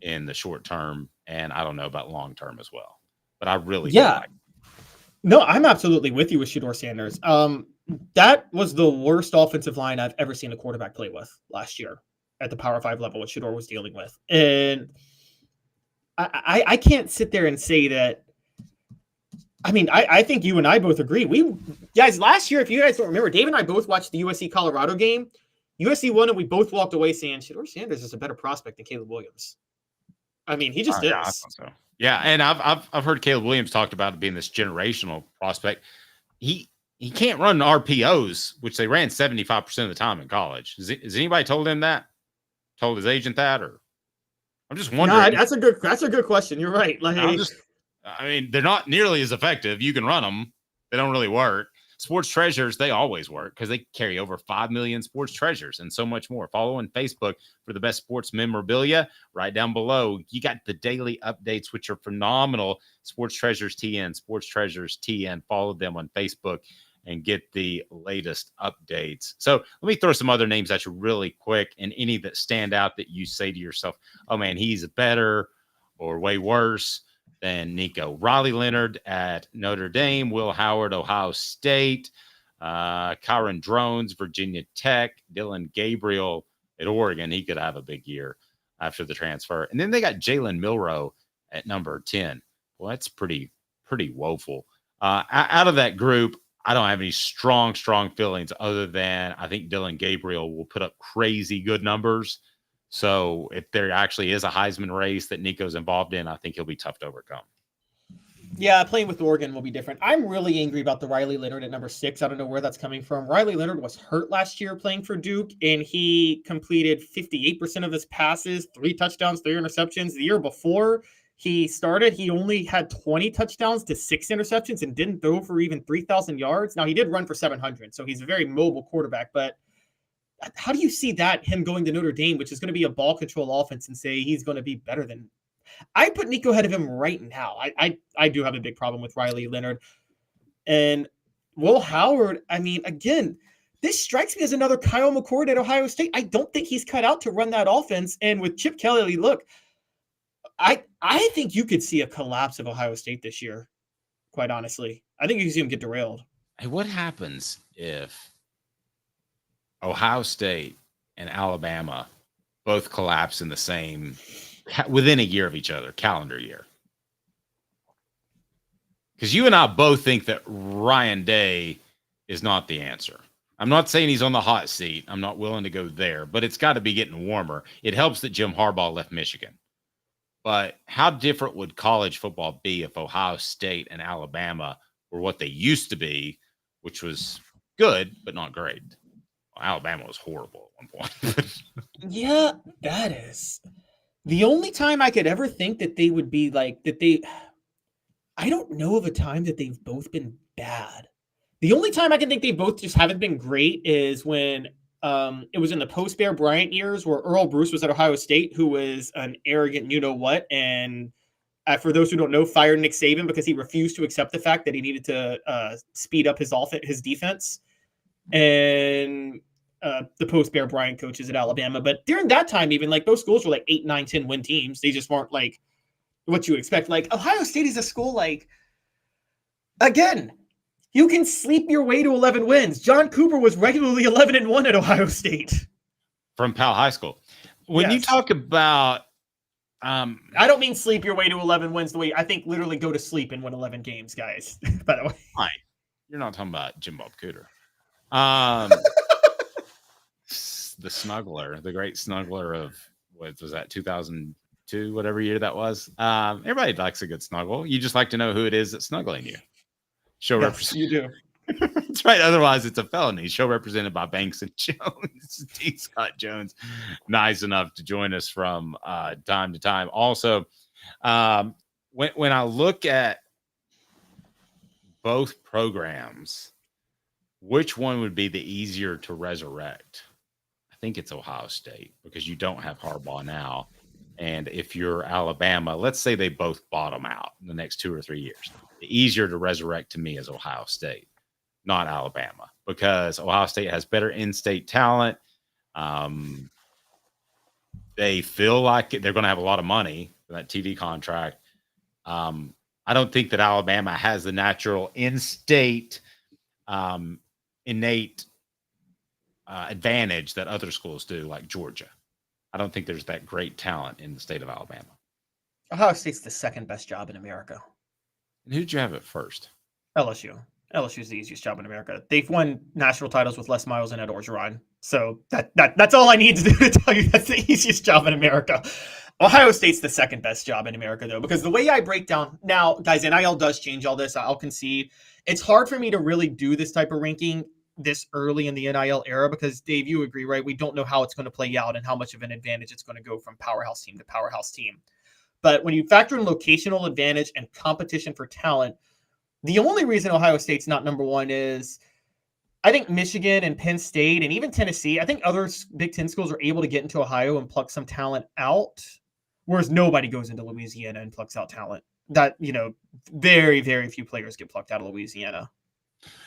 in the short term, and I don't know about long term as well. But I really like him. No, I'm absolutely with you with Shedeur Sanders. That was the worst offensive line I've ever seen a quarterback play with last year at the Power 5 level, what Shedeur was dealing with. And I can't sit there and say that. I mean, I think you and I both agree. Guys, last year, if you guys don't remember, Dave and I both watched the USC-Colorado game. USC won, and we both walked away saying, Shedeur Sanders is a better prospect than Caleb Williams. I mean, he just is. Yeah, I thought so. Yeah, and I've heard Caleb Williams talked about it being this generational prospect. He can't run RPOs, which they ran 75% of the time in college. Has anybody told him that? Told his agent that, or I'm just wondering. That's a good question. You're right. Like, I mean, they're not nearly as effective. You can run them; they don't really work. Sports Treasures, they always work because they carry over 5 million sports treasures and so much more. Follow on Facebook for the best sports memorabilia. Right down below, you got the daily updates, which are phenomenal. Sports Treasures TN, Sports Treasures TN. Follow them on Facebook and get the latest updates. So let me throw some other names at you really quick, and any that stand out that you say to yourself, oh, man, he's better or way worse than Nico. Riley Leonard at Notre Dame, Will Howard, Ohio State, Kyron Drones, Virginia Tech, Dylan Gabriel at Oregon. He could have a big year after the transfer. And then they got Jalen Milroe at number 10. Well, that's pretty woeful. Out of that group, I don't have any strong feelings other than I think Dylan Gabriel will put up crazy good numbers. So if there actually is a Heisman race that Nico's involved in, I think he'll be tough to overcome. Yeah, playing with Oregon will be different. I'm really angry about the Riley Leonard at number 6. I don't know where that's coming from. Riley Leonard was hurt last year playing for Duke, and he completed 58% of his passes, 3 touchdowns, 3 interceptions. The year before he started, he only had 20 touchdowns to 6 interceptions and didn't throw for even 3,000 yards. Now, he did run for 700, so he's a very mobile quarterback, but how do you see that, him going to Notre Dame, which is going to be a ball control offense, and say he's going to be better than – I put Nico ahead of him right now. I do have a big problem with Riley Leonard. And Will Howard, I mean, again, this strikes me as another Kyle McCord at Ohio State. I don't think he's cut out to run that offense. And with Chip Kelly, look, I think you could see a collapse of Ohio State this year, quite honestly. I think you can see him get derailed. Hey, what happens if Ohio State and Alabama both collapse in the same within a year of each other, calendar year? Because you and I both think that Ryan Day is not the answer. I'm not saying he's on the hot seat. I'm not willing to go there, but it's got to be getting warmer. It helps that Jim Harbaugh left Michigan. But how different would college football be if Ohio State and Alabama were what they used to be, which was good, but not great? Alabama was horrible at one point. Yeah, that is. The only time I could ever think that they would be like that I don't know of a time that they've both been bad. The only time I can think they both just haven't been great is when it was in the post-Bear Bryant years where Earl Bruce was at Ohio State, who was an arrogant you-know-what, and for those who don't know, fired Nick Saban because he refused to accept the fact that he needed to speed up his defense. And the post-Bear Bryant coaches at Alabama. But during that time, even like those schools were like 8, 9, 10 win teams. They just weren't like what you expect. Like Ohio State is a school like, again, you can sleep your way to 11 wins. John Cooper was regularly 11-1 at Ohio State. From Powell High School. When you talk about I don't mean sleep your way to 11 wins the way I think literally go to sleep and win 11 games, guys. By the way. Right. You're not talking about Jim Bob Cooter. The snuggler, the great snuggler of what was that, 2002, whatever year that was. Everybody likes a good snuggle. You just like to know who it is that's snuggling you. Show You do. That's right. Otherwise, it's a felony. Show represented by Banks and Jones. D. Scott Jones, nice enough to join us from time to time. Also, when I look at both programs, which one would be the easier to resurrect? I think it's Ohio State because you don't have Harbaugh now. And if you're Alabama, let's say they both bottom out in the next 2 or 3 years. The easier to resurrect to me is Ohio State, not Alabama, because Ohio State has better in-state talent. They feel like they're going to have a lot of money for that TV contract. I don't think that Alabama has the natural in-state innate advantage that other schools do, like Georgia. I don't think there's that great talent in the state of Alabama. Ohio State's the second best job in America. And who'd you have at first? LSU. LSU's the easiest job in America. They've won national titles with Les Miles and Ed Orgeron. So that's all I need to do to tell you that's the easiest job in America. Ohio State's the second best job in America, though, because the way I break down now, guys, NIL does change all this. I'll concede. It's hard for me to really do this type of ranking this early in the NIL era because, Dave, you agree, right? We don't know how it's going to play out and how much of an advantage it's going to go from powerhouse team to powerhouse team. But when you factor in locational advantage and competition for talent, the only reason Ohio State's not number one is I think Michigan and Penn State and even Tennessee, I think other Big Ten schools are able to get into Ohio and pluck some talent out, whereas nobody goes into Louisiana and plucks out talent. That, very, very few players get plucked out of Louisiana.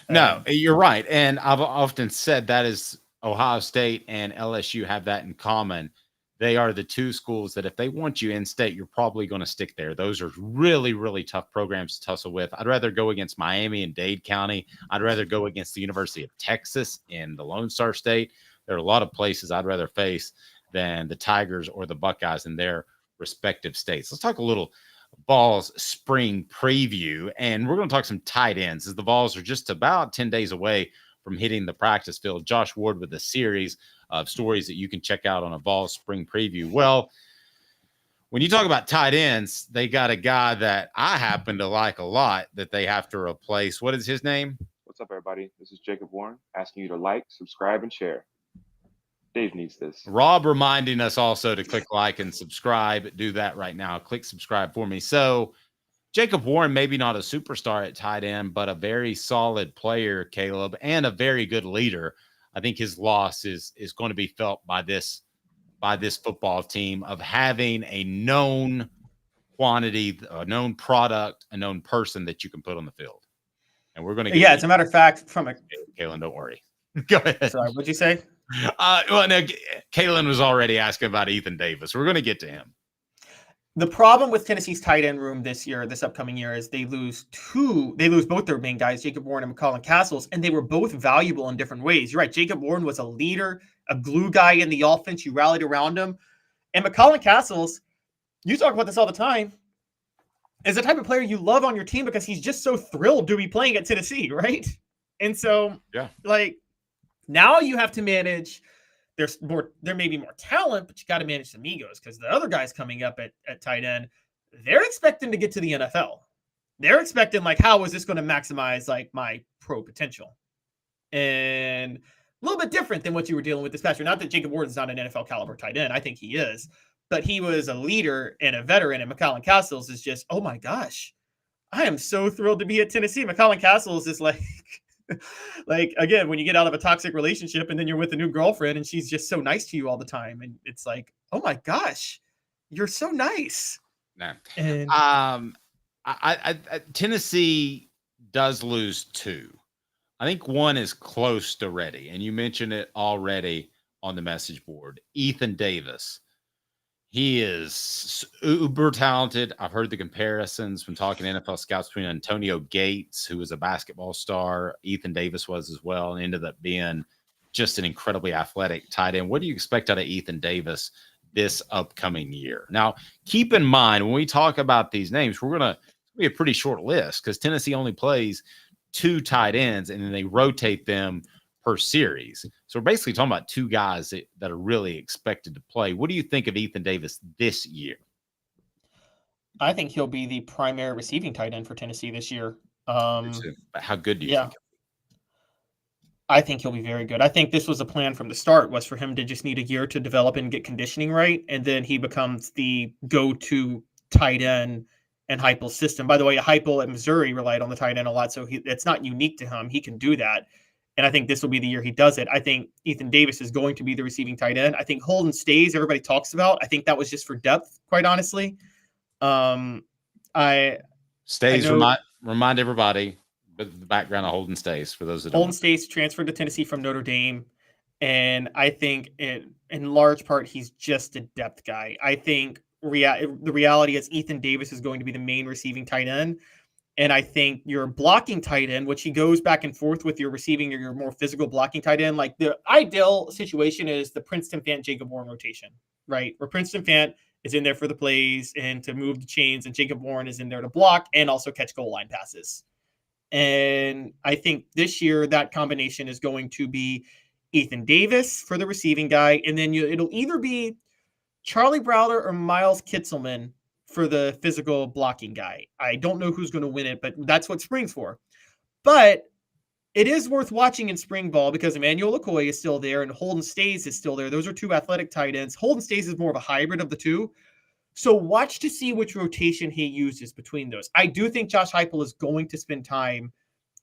No, you're right. And I've often said that is Ohio State and LSU have that in common. They are the two schools that if they want you in state, you're probably going to stick there. Those are really, really tough programs to tussle with. I'd rather go against Miami and Dade County. I'd rather go against the University of Texas in the Lone Star State. There are a lot of places I'd rather face than the Tigers or the Buckeyes in their respective states. Let's talk a little Vols spring preview, and we're going to talk some tight ends as the Vols are just about 10 days away from hitting the practice field. Josh Ward with a series of stories that you can check out on a Vols spring preview. Well, when you talk about tight ends, they got a guy that I happen to like a lot that they have to replace. What is his name? What's up, everybody? This is Jacob Warren asking you to like, subscribe, and share. Dave needs this. Rob reminding us also to click like and subscribe. Do that right now. Click subscribe for me. So Jacob Warren, maybe not a superstar at tight end, but a very solid player, Caleb, and a very good leader. I think his loss is going to be felt by this football team of having a known quantity, a known product, a known person that you can put on the field. And we're going to as a matter of fact, Kalen, don't worry. Go ahead. Sorry, what'd you say? Well, no, Kalen was already asking about Ethan Davis. We're going to get to him. The problem with Tennessee's tight end room this upcoming year, is they lose both their main guys, Jacob Warren and McCallan Castles, and they were both valuable in different ways. You're right. Jacob Warren was a leader, a glue guy in the offense. You rallied around him. And McCallan Castles, you talk about this all the time, is the type of player you love on your team because he's just so thrilled to be playing at Tennessee, right? And so, now you have to manage. There may be more talent, but you got to manage some egos because the other guys coming up at tight end, they're expecting to get to the NFL. They're expecting how is this going to maximize my pro potential? And a little bit different than what you were dealing with this past year. Not that Jacob Warden's not an NFL caliber tight end. I think he is, but he was a leader and a veteran. And McCallan Castles is just, oh my gosh, I am so thrilled to be at Tennessee. McCallan Castles is again, when you get out of a toxic relationship and then you're with a new girlfriend and she's just so nice to you all the time. And it's oh my gosh, you're so nice. No. And Tennessee does lose two. I think one is close to ready. And you mentioned it already on the message board. Ethan Davis. He is uber talented. I've heard the comparisons when talking to NFL scouts between Antonio Gates, who was a basketball star, Ethan Davis was as well, and ended up being just an incredibly athletic tight end. What do you expect out of Ethan Davis this upcoming year? Now, keep in mind, when we talk about these names, we're going to be a pretty short list because Tennessee only plays two tight ends, and then they rotate them per series. So we're basically talking about two guys that are really expected to play. What do you think of Ethan Davis this year? I think he'll be the primary receiving tight end for Tennessee this year. How good do you think? I think he'll be very good. I think this was a plan from the start, was for him to just need a year to develop and get conditioning right. And then he becomes the go-to tight end in Heupel's system. By the way, Heupel at Missouri relied on the tight end a lot. So it's not unique to him. He can do that. And I think this will be the year he does it. I think Ethan Davis is going to be the receiving tight end. I think Holden Stays, everybody talks about. I think that was just for depth, quite honestly. Remind everybody the background of Holden Stays for those that don't. Holden Stays transferred to Tennessee from Notre Dame. And I think in large part, he's just a depth guy. I think the reality is Ethan Davis is going to be the main receiving tight end. And I think your blocking tight end, which he goes back and forth with your receiving or your more physical blocking tight end, the ideal situation is the Princeton Fant Jacob Warren rotation, right? Where Princeton Fant is in there for the plays and to move the chains, and Jacob Warren is in there to block and also catch goal line passes. And I think this year that combination is going to be Ethan Davis for the receiving guy, and then it'll either be Charlie Browder or Miles Kitzelman for the physical blocking guy. I don't know who's going to win it, but that's what spring's for. But it is worth watching in spring ball because Emmanuel Okoye is still there and Holden Stays is still there. Those are two athletic tight ends. Holden Stays is more of a hybrid of the two. So watch to see which rotation he uses between those. I do think Josh Heupel is going to spend time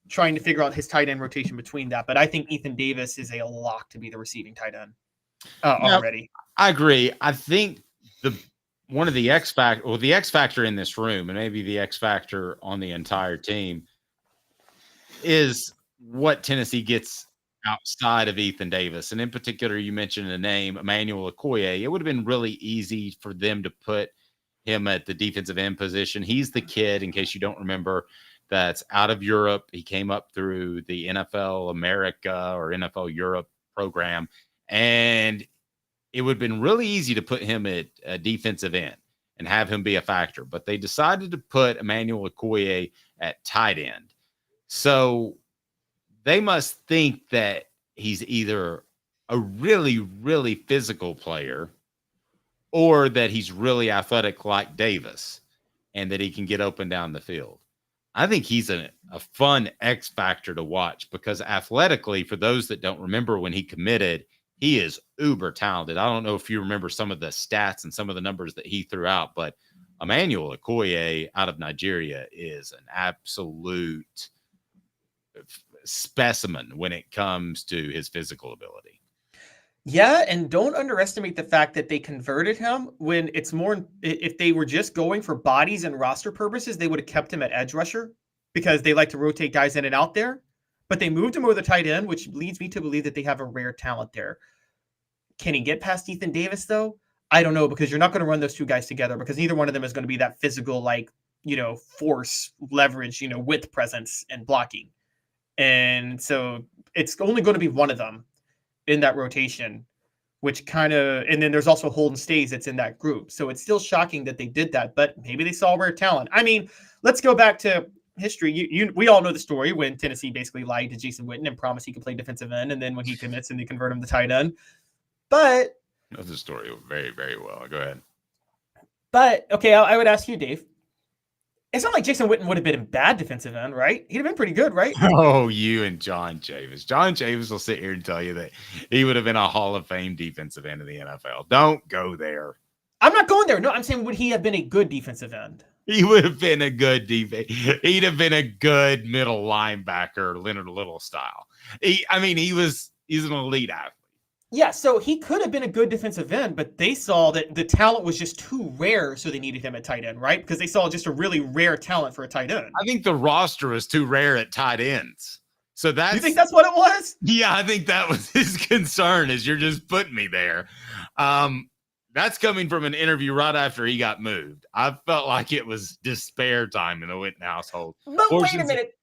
trying to figure out his tight end rotation between that. But I think Ethan Davis is a lock to be the receiving tight end already. I agree. I think one of the X factor in this room, and maybe the X factor on the entire team, is what Tennessee gets outside of Ethan Davis. And in particular, you mentioned the name Emmanuel Okoye. It would have been really easy for them to put him at the defensive end position. He's the kid, in case you don't remember, that's out of Europe. He came up through the NFL America or NFL Europe program. And it would have been really easy to put him at a defensive end and have him be a factor. But they decided to put Emmanuel Okoye at tight end. So they must think that he's either a really, really physical player or that he's really athletic like Davis and that he can get open down the field. I think he's a fun X factor to watch because athletically, for those that don't remember when he committed, he is uber talented. I don't know if you remember some of the stats and some of the numbers that he threw out, but Emmanuel Okoye out of Nigeria is an absolute specimen when it comes to his physical ability. Yeah, and don't underestimate the fact that they converted him when it's more, if they were just going for bodies and roster purposes, they would have kept him at edge rusher because they like to rotate guys in and out there. But they moved him over the tight end, which leads me to believe that they have a rare talent there. Can he get past Ethan Davis, though? I don't know, because you're not going to run those two guys together because neither one of them is going to be that physical, like, force, leverage, width, presence, and blocking. And so it's only going to be one of them in that rotation, which and then there's also Holden Stays that's in that group. So it's still shocking that they did that, but maybe they saw rare talent. I mean, let's go back to history. We all know the story when Tennessee basically lied to Jason Witten and promised he could play defensive end. And then when he commits and they convert him to tight end. But I know the story very, very well. Go ahead. But okay, I would ask you, Dave. It's not like Jason Witten would have been a bad defensive end, right? He'd have been pretty good, right? Oh, you and John Chavis. John Chavis will sit here and tell you that he would have been a Hall of Fame defensive end in the NFL. Don't go there. I'm not going there. No, I'm saying, would he have been a good defensive end? He would have been a good defense. He'd have been a good middle linebacker, Leonard Little style. He's an elite athlete. Yeah, so he could have been a good defensive end, but they saw that the talent was just too rare, so they needed him at tight end, right? Because they saw just a really rare talent for a tight end. I think the roster was too rare at tight ends. So you think that's what it was? Yeah, I think that was his concern, is you're just putting me there. That's coming from an interview right after he got moved. I felt like it was despair time in the Witten household. But wait a minute.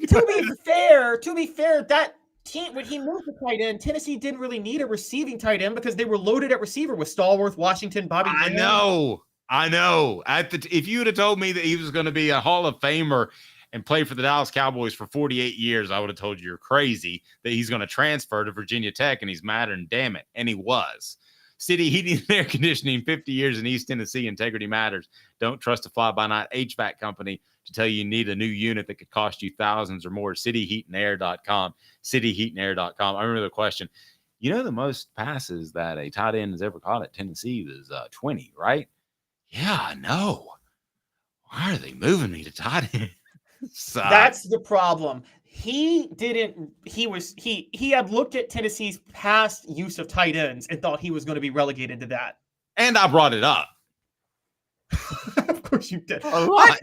To be fair, that team, when he moved to tight end, Tennessee didn't really need a receiving tight end because they were loaded at receiver with Stallworth, Washington, Bobby. I know. If you would have told me that he was going to be a Hall of Famer and play for the Dallas Cowboys for 48 years, I would have told you you're crazy that he's going to transfer to Virginia Tech and he's madder and damn it. And he was. City Heating and Air Conditioning, 50 years in East Tennessee. Integrity matters. Don't trust a fly-by-night HVAC company to tell you need a new unit that could cost you thousands or more. CityHeatandAir.com. CityHeatandAir.com. I remember the question. The most passes that a tight end has ever caught at Tennessee was 20, right? Yeah, I know. Why are they moving me to tight end? That's the problem. He had looked at Tennessee's past use of tight ends and thought he was going to be relegated to that. And I brought it up. Of course you did. A lot.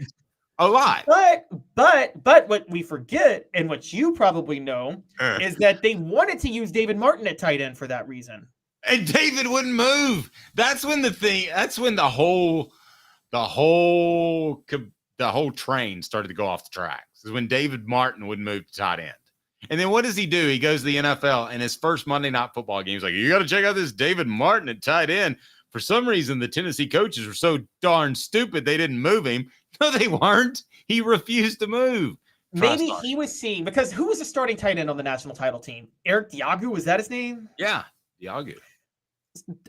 But what we forget, and what you probably know, is that they wanted to use David Martin at tight end for that reason. And David wouldn't move. That's when the whole train started to go off the tracks. Is when David Martin would move to tight end. And then what does he do? He goes to the NFL, and his first Monday Night Football game, he's like, you got to check out this David Martin at tight end. For some reason, the Tennessee coaches were so darn stupid they didn't move him. No, they weren't. He refused to move. Maybe he was seeing, because who was the starting tight end on the national title team? Eric Diagu, was that his name? Yeah, Diagu.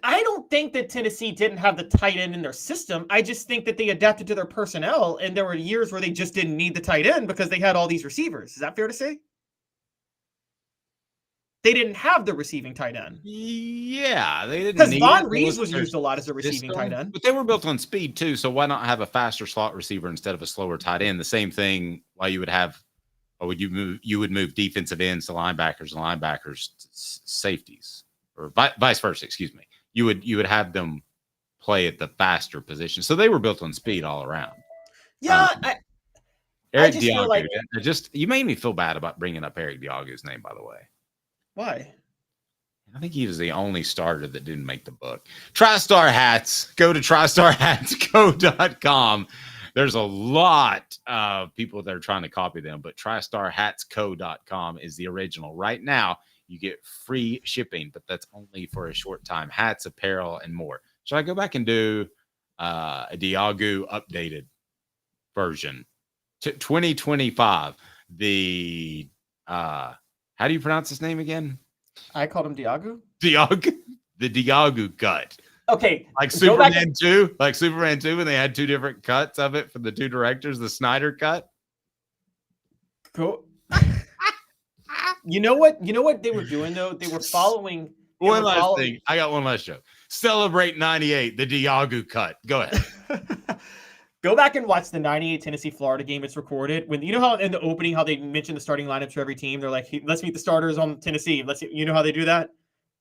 I don't think that Tennessee didn't have the tight end in their system. I just think that they adapted to their personnel, and there were years where they just didn't need the tight end because they had all these receivers. Is that fair to say? They didn't have the receiving tight end. Yeah, they didn't. Because Von Rees was used a lot as a receiving tight end. But they were built on speed too, so why not have a faster slot receiver instead of a slower tight end? The same thing why you would have, or would you would move defensive ends to linebackers and linebackers to safeties, or vice versa, excuse me. You would have them play at the faster position. So they were built on speed all around. Yeah, Eric just feel like you made me feel bad about bringing up Eric Diagu's name, by the way. Why? I think he was the only starter that didn't make the book. TriStar hats. Go to tristarhatsco.com. There's a lot of people that are trying to copy them, but tristarhatsco.com is the original. Right now, you get free shipping, but that's only for a short time. Hats, apparel, and more. Should I go back and do a Diagu updated version? 2025. How do you pronounce his name again? I called him Diagu. Diagu, the Diagu cut. Okay, like Superman 2, when they had two different cuts of it from the two directors, the Snyder cut. Cool. You know what they were doing though? They were following. One last thing. I got one last joke. Celebrate 98, the Diagu cut. Go ahead. Go back and watch the 98 Tennessee-Florida game. It's recorded. When you know how in the opening, how they mention the starting lineups for every team. They're like, hey, let's meet the starters on Tennessee. You know how they do that?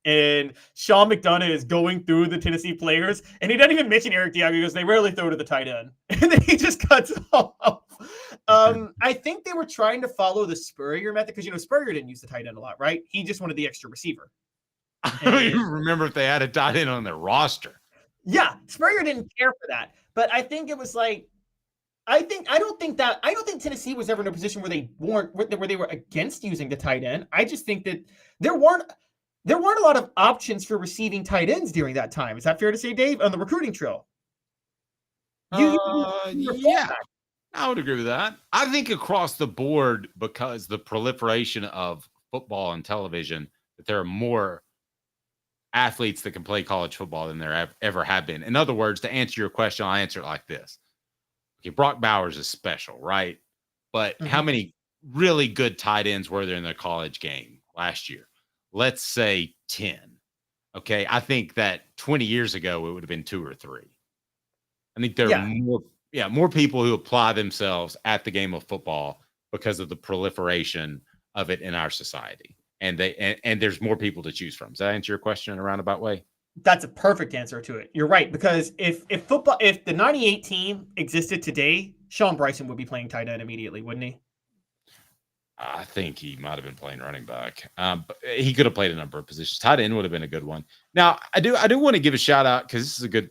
And Sean McDonough is going through the Tennessee players, and he doesn't even mention Eric Diagu because they rarely throw to the tight end. And then he just cuts off. I think they were trying to follow the Spurrier method because, Spurrier didn't use the tight end a lot, right? He just wanted the extra receiver. I don't even remember if they had a tight end on their roster. Yeah, Spurrier didn't care for that. But I think it was like, I don't think Tennessee was ever in a position where they were against using the tight end. I just think that there weren't a lot of options for receiving tight ends during that time. Is that fair to say, Dave, on the recruiting trail? Yeah, I would agree with that. I think across the board, because the proliferation of football and television, that there are more athletes that can play college football than there ever have been. In other words, to answer your question, I'll answer it like this. Okay, Brock Bowers is special, right? But how many really good tight ends were there in the college game last year? Let's say 10. Okay, I think that 20 years ago, it would have been 2 or 3. I think there are more people who apply themselves at the game of football because of the proliferation of it in our society. And there's more people to choose from. Does that answer your question in a roundabout way? That's a perfect answer to it. You're right, because if the 98 team existed today, Sean Bryson would be playing tight end immediately, wouldn't he? I think he might have been playing running back. But he could have played a number of positions. Tight end would have been a good one. Now, I do want to give a shout out because this is a good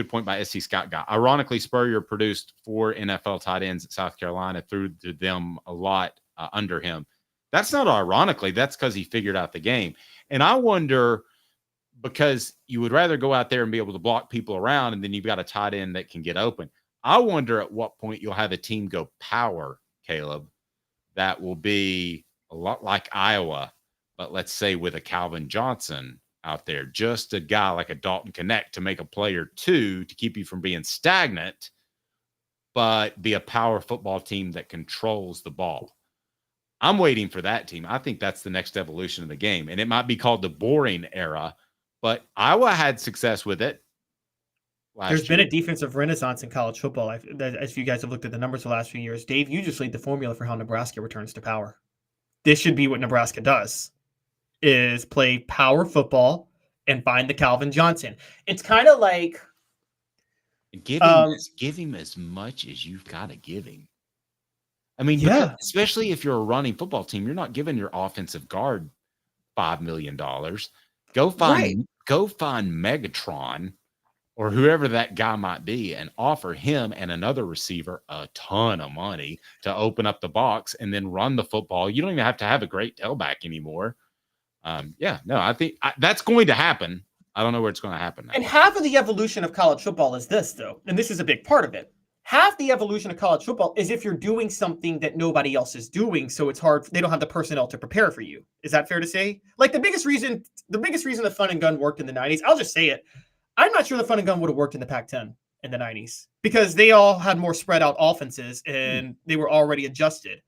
point by SC Scott guy. Ironically, Spurrier produced 4 NFL tight ends at South Carolina, threw to them a lot under him. That's not ironically. That's because he figured out the game. And I wonder, because you would rather go out there and be able to block people around, and then you've got a tight end that can get open. I wonder at what point you'll have a team go power, Caleb, that will be a lot like Iowa, but let's say with a Calvin Johnson out there, just a guy like a Dalton Knecht to make a play or two to keep you from being stagnant, but be a power football team that controls the ball. I'm waiting for that team. I think that's the next evolution of the game. And it might be called the boring era, but Iowa had success with it. There's been a defensive renaissance in college football. As you guys have looked at the numbers the last few years, Dave, you just laid the formula for how Nebraska returns to power. This should be what Nebraska does, is play power football and find the Calvin Johnson. It's kind of like give him as much as you've got to give him. I mean, especially if you're a running football team, you're not giving your offensive guard $5 million. Go find Megatron or whoever that guy might be and offer him and another receiver a ton of money to open up the box and then run the football. You don't even have to have a great tailback anymore. I think that's going to happen. I don't know where it's going to happen now. And half of the evolution of college football is this, though, and this is a big part of it. half the evolution of college football is if you're doing something that nobody else is doing, so it's hard. They don't have the personnel to prepare for you. Is that fair to say? Like the biggest reason the fun and gun worked in the 90s, I'll just say it. I'm not sure the fun and gun would have worked in the Pac-10 in the 90s because they all had more spread out offenses and they were already adjusted.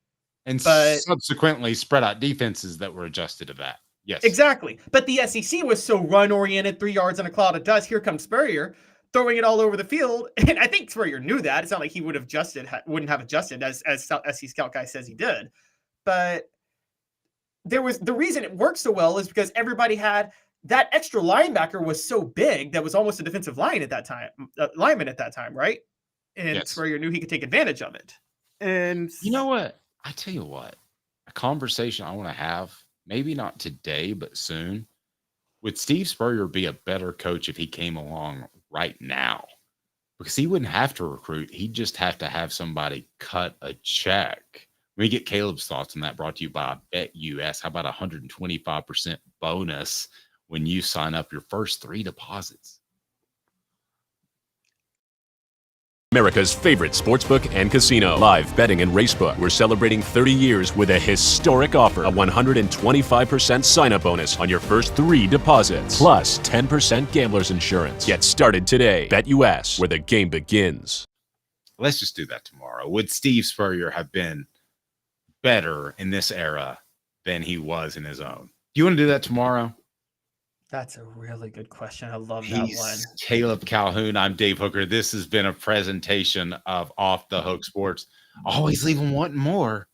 But subsequently spread out defenses that were adjusted to that. Yes, exactly. But the SEC was so run-oriented, 3 yards in a cloud of dust. Here comes Spurrier, throwing it all over the field. And I think Spurrier knew that. It's not like he wouldn't have adjusted as SC Scout Guy says he did. But the reason it worked so well is because everybody had that extra linebacker was so big that was almost a defensive lineman at that time, right? And yes. Spurrier knew he could take advantage of it. And you know what? I tell you what, a conversation I want to have, maybe not today, but soon. Would Steve Spurrier be a better coach if he came along right now? Because he wouldn't have to recruit. He'd just have to have somebody cut a check. We get Caleb's thoughts on that, brought to you by BetUS. How about 125% bonus when you sign up your first 3 deposits? America's favorite sportsbook and casino. Live betting and racebook. We're celebrating 30 years with a historic offer. A 125% sign-up bonus on your first 3 deposits. Plus 10% gambler's insurance. Get started today. BetUS, where the game begins. Let's just do that tomorrow. Would Steve Spurrier have been better in this era than he was in his own? Do you want to do that tomorrow? That's a really good question. I love that one. Caleb Calhoun. I'm Dave Hooker. This has been a presentation of Off the Hook Sports. Always leave them wanting more.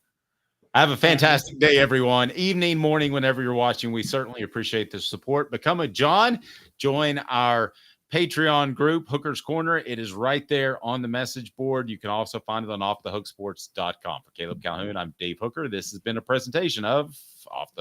Have a fantastic day, everyone. Evening, morning, whenever you're watching. We certainly appreciate the support. Become a John. Join our Patreon group, Hooker's Corner. It is right there on the message board. You can also find it on offthehooksports.com. For Caleb Calhoun, I'm Dave Hooker. This has been a presentation of Off the